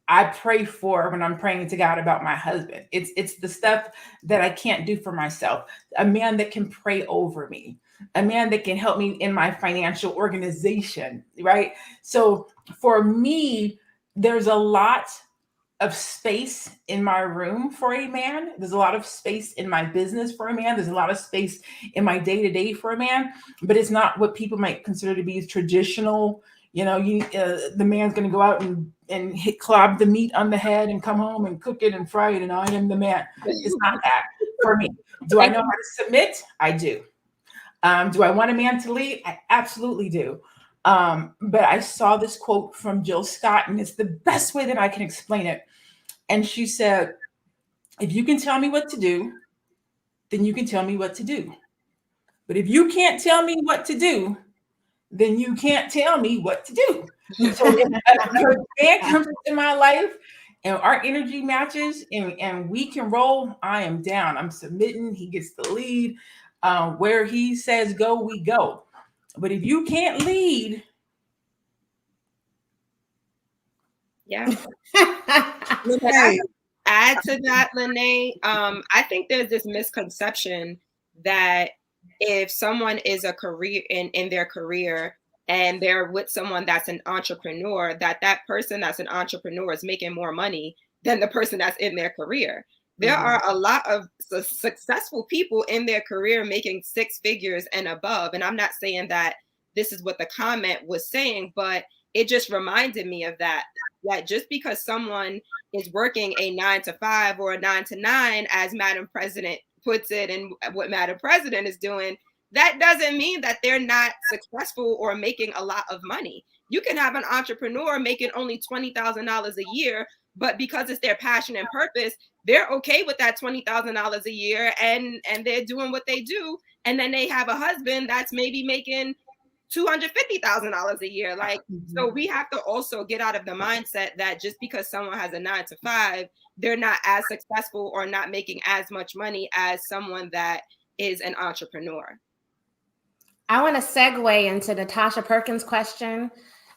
I pray for when I'm praying to God about my husband. It's the stuff that I can't do for myself. A man that can pray over me, a man that can help me in my financial organization, right? So for me, there's a lot of space in my room for a man. There's a lot of space in my business for a man. There's a lot of space in my day-to-day for a man, but it's not what people might consider to be traditional. The man's going to go out and clobber the meat on the head and come home and cook it and fry it, and I am the man. It's not that for me. Do I know how to submit? I do. Do I want a man to lead? I absolutely do. But I saw this quote from Jill Scott, and it's the best way that I can explain it. And she said, if you can tell me what to do, then you can tell me what to do. But if you can't tell me what to do, then you can't tell me what to do. So if a man comes into my life and our energy matches and we can roll, I am down. I'm submitting. He gets the lead. Where he says go, we go. But if you can't lead. Yeah. Add to that, Lene, I think there's this misconception that if someone is a career in their career and they're with someone that's an entrepreneur, that person that's an entrepreneur is making more money than the person that's in their career. There are a lot of successful people in their career making six figures and above. And I'm not saying that this is what the comment was saying, but it just reminded me of that just because someone is working a 9-to-5 or a 9-to-9, as Madam President puts it, and what Madam President is doing, that doesn't mean that they're not successful or making a lot of money. You can have an entrepreneur making only $20,000 a year, but because it's their passion and purpose, they're okay with that $20,000 a year, and they're doing what they do. And then they have a husband that's maybe making $250,000 a year. So we have to also get out of the mindset that just because someone has a 9-to-5, they're not as successful or not making as much money as someone that is an entrepreneur. I want to segue into Natasha Perkins' question.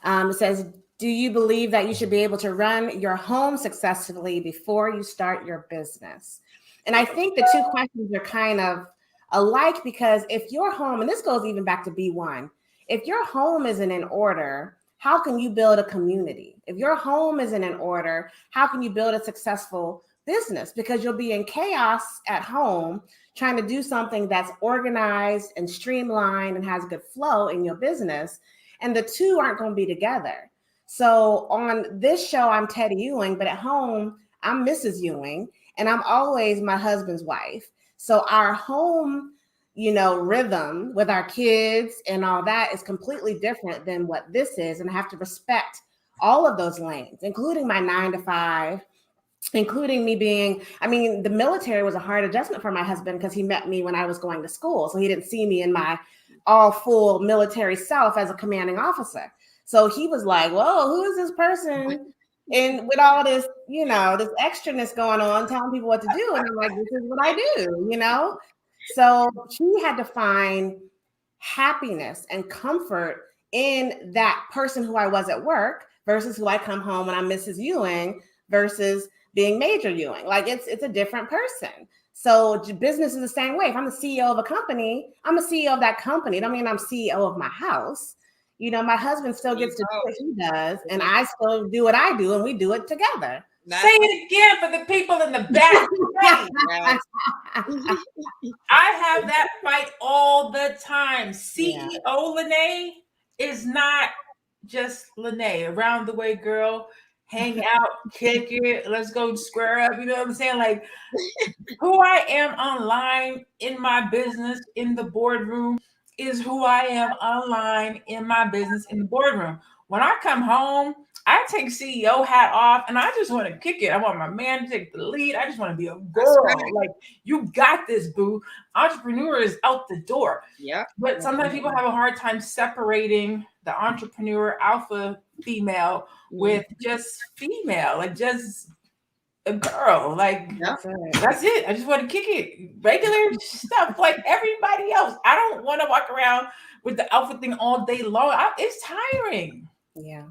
It says, do you believe that you should be able to run your home successfully before you start your business? And I think the two questions are kind of alike, because if your home, and this goes even back to B1, if your home isn't in order, how can you build a community? If your home isn't in order, how can you build a successful business? Because you'll be in chaos at home trying to do something that's organized and streamlined and has good flow in your business, and the two aren't going to be together. So on this show, I'm Teddy Ewing, but at home, I'm Mrs. Ewing, and I'm always my husband's wife. So our home, rhythm with our kids and all that is completely different than what this is. And I have to respect all of those lanes, including my 9-to-5, including me being, the military was a hard adjustment for my husband because he met me when I was going to school. So he didn't see me in my all full military self as a commanding officer. So he was like, whoa, who is this person? And with all this, this extraness going on, telling people what to do. And I'm like, this is what I do. So he had to find happiness and comfort in that person who I was at work versus who I come home when I'm Mrs. Ewing versus being Major Ewing. Like it's a different person. So business is the same way. If I'm the CEO of a company, I'm a CEO of that company. It don't mean I'm CEO of my house. My husband still gets to do what he does, and I still do what I do, and we do it together. Say it again for the people in the back. I have that fight all the time. CEO Lene is not just Lene, around the way girl, hang out, kick it, let's go square up. You know what I'm saying? Like who I am online in my business in the boardroom is who I am online in my business in the boardroom. When I come home, I take CEO hat off and I just want to kick it. I want my man to take the lead. I just want to be a girl. Like, you got this, boo. Entrepreneur is out the door. Yeah. But sometimes people have a hard time separating the entrepreneur alpha female with just female, like just a girl. Like, that's it. I just want to kick it. Regular stuff like everybody else. I don't want to walk around with the alpha thing all day long. It's tiring. Yeah.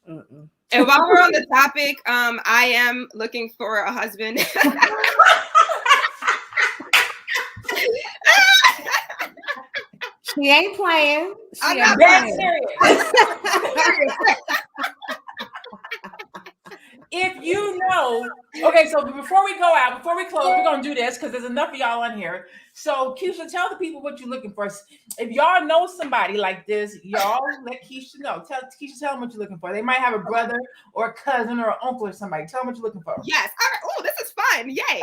Mm-mm. And while we're on the topic, I am looking for a husband. She ain't playing. I'm not playing. If you know, okay, so before we go out, before we close, we're going to do this because there's enough of y'all on here. So, Keisha, tell the people what you're looking for. If y'all know somebody like this, y'all let Keisha know. Tell them what you're looking for. They might have a brother or a cousin or an uncle or somebody. Tell them what you're looking for. Yes. All right. Oh, this is fun. Yay.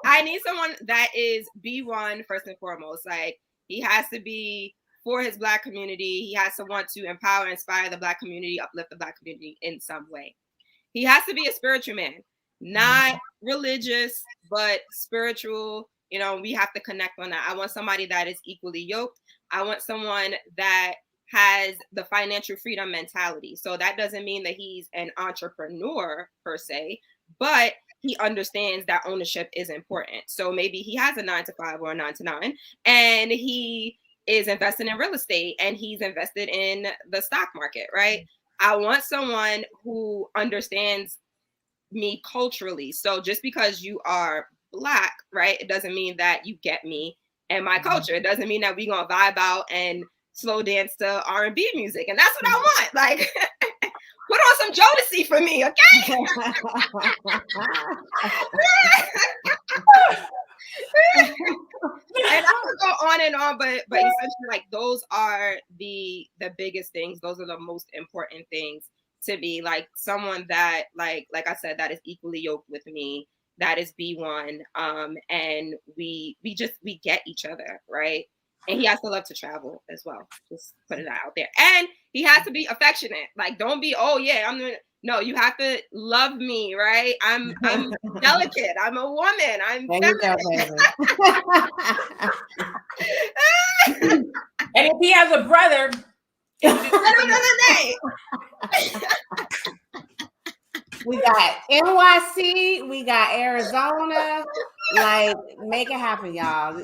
I need someone that is B1 first and foremost. Like, he has to be for his Black community. He has to want to empower, inspire the Black community, uplift the Black community in some way. He has to be a spiritual man, not religious, but spiritual. We have to connect on that. I want somebody that is equally yoked. I want someone that has the financial freedom mentality. So that doesn't mean that he's an entrepreneur per se, but he understands that ownership is important. So maybe he has a 9-to-5 or a 9-to-9, and he is invested in real estate and he's invested in the stock market, right? I want someone who understands me culturally. So just because you are Black, right, it doesn't mean that you get me and my culture. It doesn't mean that we're going to vibe out and slow dance to R&B music. And that's what I want. Like, put on some Jodeci for me, okay? And I could go on and on, but essentially, like, those are the biggest things. Those are the most important things to be, like, someone that, like I said, that is equally yoked with me, that is B1, and we get each other, right? And he has to love to travel as well. Just putting that out there. And he has to be affectionate. Like, don't be, oh yeah, no, you have to love me, right? I'm delicate. I'm a woman. I'm feminine. And if he has a brother, we got NYC, we got Arizona. Like, make it happen, y'all.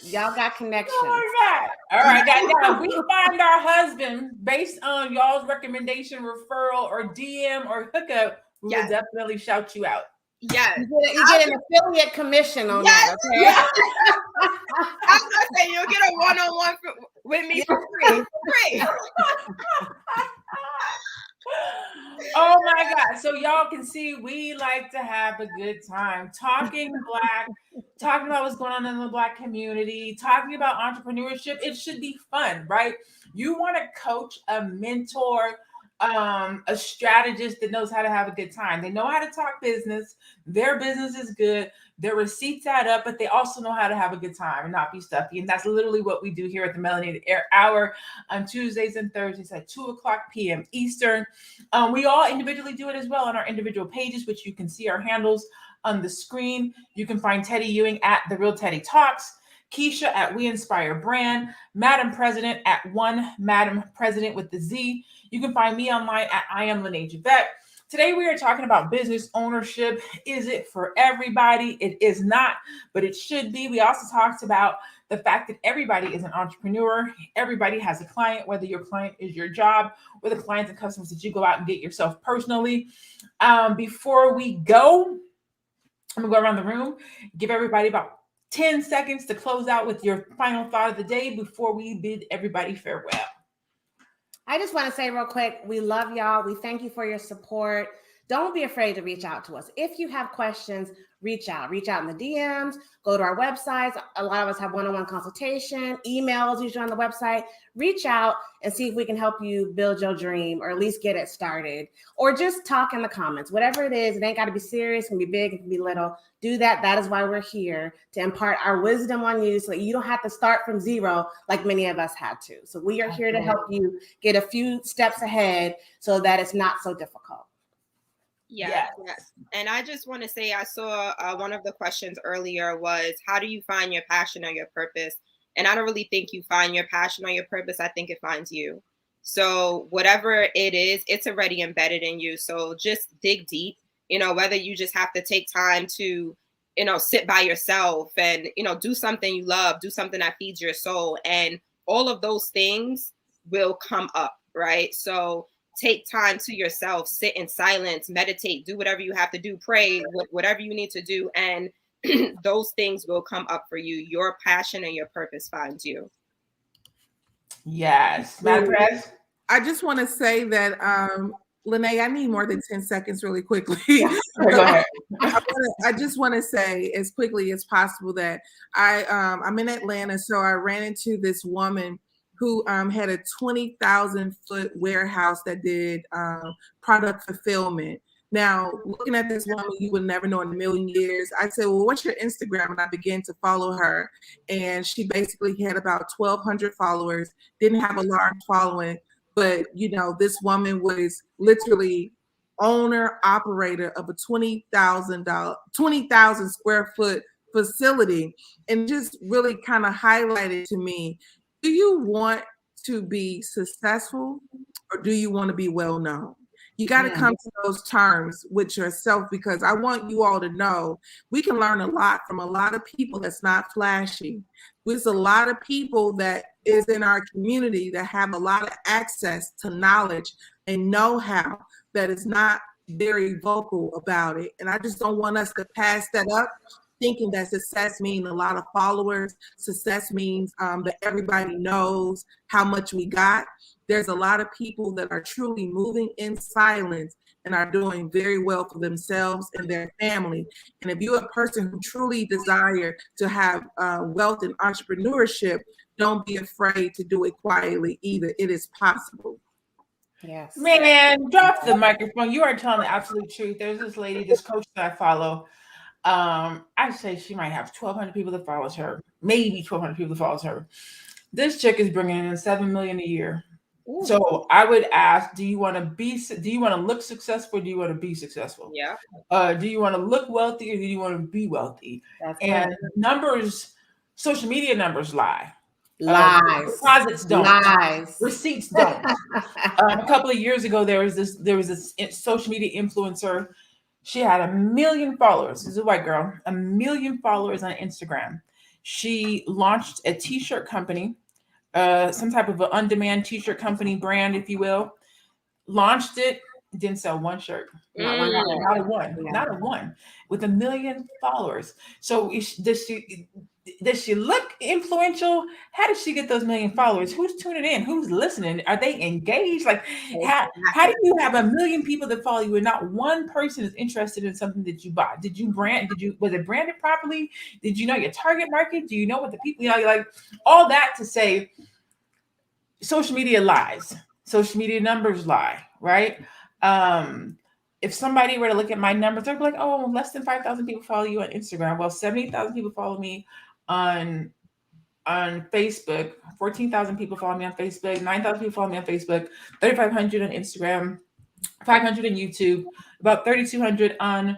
Y'all got connections. Oh my God. All right, guys. If we find our husband based on y'all's recommendation, referral, or DM or hookup, we will definitely shout you out. Yes. You get an affiliate commission on that, okay? Yes. I was going to say, you'll get a one-on-one with me for free. Oh my God. So y'all can see we like to have a good time talking Black, talking about what's going on in the Black community, talking about entrepreneurship. It should be fun, right? You want to coach, a mentor, a strategist that knows how to have a good time. They know how to talk business. Their business is good. Their receipts add up, but they also know how to have a good time and not be stuffy. And that's literally what we do here at the Melanated Hour on Tuesdays and Thursdays at 2:00 p.m. Eastern. We all individually do it as well on our individual pages, which you can see our handles on the screen. You can find Teddy Ewing at The Real Teddy Talks. Keisha at We Inspire Brand, Madam President at One Madam President with the Z. You can find me online at I Am Melanated. Today we are talking about business ownership. Is it for everybody? It is not, but it should be. We also talked about the fact that everybody is an entrepreneur. Everybody has a client, whether your client is your job or the clients and customers that you go out and get yourself personally. Before we go, I'm gonna go around the room, give everybody about 10 seconds to close out with your final thought of the day before we bid everybody farewell. I just want to say real quick, we love y'all. We thank you for your support. Don't be afraid to reach out to us. If you have questions, reach out in the DMs, go to our websites. A lot of us have one-on-one consultation, emails usually on the website. Reach out and see if we can help you build your dream or at least get it started, or just talk in the comments. Whatever it is, it ain't got to be serious, it can be big, it can be little. Do that. That is why we're here, to impart our wisdom on you so that you don't have to start from zero like many of us had to. So we are here to help you get a few steps ahead so that it's not so difficult. Yes. And I just want to say, I saw one of the questions earlier was, how do you find your passion or your purpose? And I don't really think you find your passion or your purpose. I think it finds you. So whatever it is, it's already embedded in you. So just dig deep, whether you just have to take time to, sit by yourself and, do something you love, do something that feeds your soul. And all of those things will come up, right? So take time to yourself, sit in silence, meditate, do whatever you have to do, pray, whatever you need to do. And those things will come up for you. Your passion and your purpose finds you. Yes. I just want to say that, Lene, I need more than 10 seconds really quickly. Go ahead. I just want to say as quickly as possible that I'm in Atlanta. So I ran into this woman who had a 20,000 foot warehouse that did product fulfillment. Now, looking at this woman, you would never know in a million years. I said, well, what's your Instagram? And I began to follow her. And she basically had about 1,200 followers, didn't have a large following. But, this woman was literally owner, operator of a 20,000 square foot facility. And just really kind of highlighted to me, do you want to be successful or do you want to be well known? You got to come to those terms with yourself, because I want you all to know we can learn a lot from a lot of people that's not flashy. There's a lot of people that is in our community that have a lot of access to knowledge and know-how that is not very vocal about it. And I just don't want us to pass that up, thinking that success means a lot of followers. Success means that everybody knows how much we got. There's a lot of people that are truly moving in silence and are doing very well for themselves and their family. And if you're a person who truly desire to have wealth and entrepreneurship, don't be afraid to do it quietly either. It is possible. Yes. Man, drop the microphone. You are telling the absolute truth. There's this lady, this coach that I follow. I say she might have 1,200 people that follows her, maybe 1,200 people that follows her. This chick is bringing in $7 million a year. Ooh. So I would ask, do you want to look successful? Or do you want to be successful? Yeah. Do you want to look wealthy or do you want to be wealthy? That's and right. Numbers, social media numbers lie. Lies. Deposits don't. Lies. Receipts don't. A couple of years ago, there was this social media influencer. She had 1 million followers. This is a white girl. 1 million followers on Instagram. She launched a t-shirt company, some type of an on-demand t-shirt company brand, if you will. Launched it, didn't sell one shirt. Not a one. With 1 million followers. So does she look influential? How did she get those 1 million followers? Who's tuning in? Who's listening? Are they engaged? Like, how do you have 1 million people that follow you and not one person is interested in something that you bought? Was it branded properly? Did you know your target market? Do you know what the people, like all that to say social media lies. Social media numbers lie, right? If somebody were to look at my numbers, they'd be like, oh, less than 5,000 people follow you on Instagram. Well, 70,000 people follow me on Facebook, 14,000 people follow me on Facebook, 9,000 people follow me on Facebook, 3,500 on Instagram, 500 on YouTube, about 3,200 on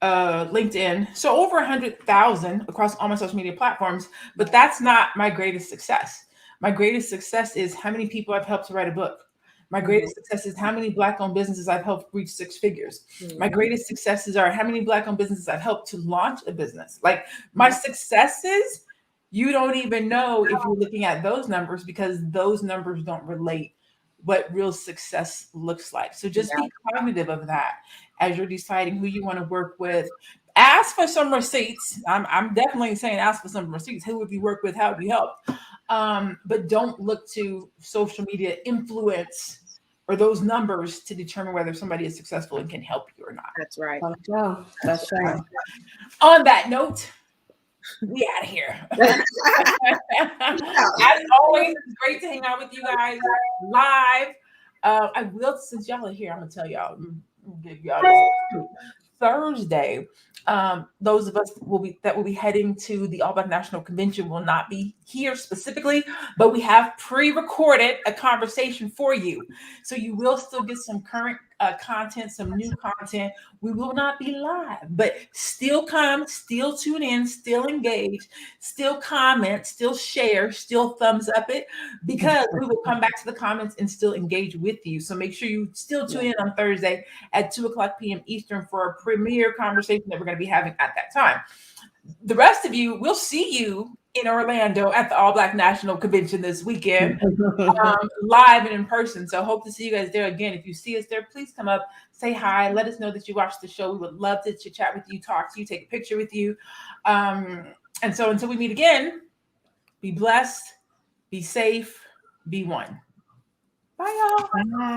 LinkedIn. So over 100,000 across all my social media platforms, but that's not my greatest success. My greatest success is how many people I've helped to write a book. My greatest success is how many Black-owned businesses I've helped reach 6 figures. My greatest successes are how many Black-owned businesses I've helped to launch a business. Like my successes, you don't even know if you're looking at those numbers because those numbers don't relate what real success looks like. So just be cognitive of that as you're deciding who you want to work with. Ask for some receipts. I'm definitely saying ask for some receipts. Who would you work with? How would you help? But don't look to social media influence or those numbers to determine whether somebody is successful and can help you or not. That's right. That's right. On that note, we out of here. As always, it's great to hang out with you guys live. I will, since y'all are here, I'm gonna tell y'all, give y'all this. Thursday, those of us will be heading to the All Black National Convention will not be here specifically, but we have pre-recorded a conversation for you. So you will still get some current content, some new content. We will not be live, but still come, still tune in, still engage, still comment, still share, still thumbs up it, because we will come back to the comments and still engage with you. So make sure you still tune in on Thursday at 2:00 p.m. Eastern for a premiere conversation that we're going to be having at that time. The rest of you, we'll see you in Orlando at the All Black National Convention this weekend, live and in person. So hope to see you guys there again. If you see us there, please come up, say hi, let us know that you watched the show. We would love to chit chat with you, talk to you, take a picture with you. And so until we meet again, be blessed, be safe, be one. Bye, y'all. Bye.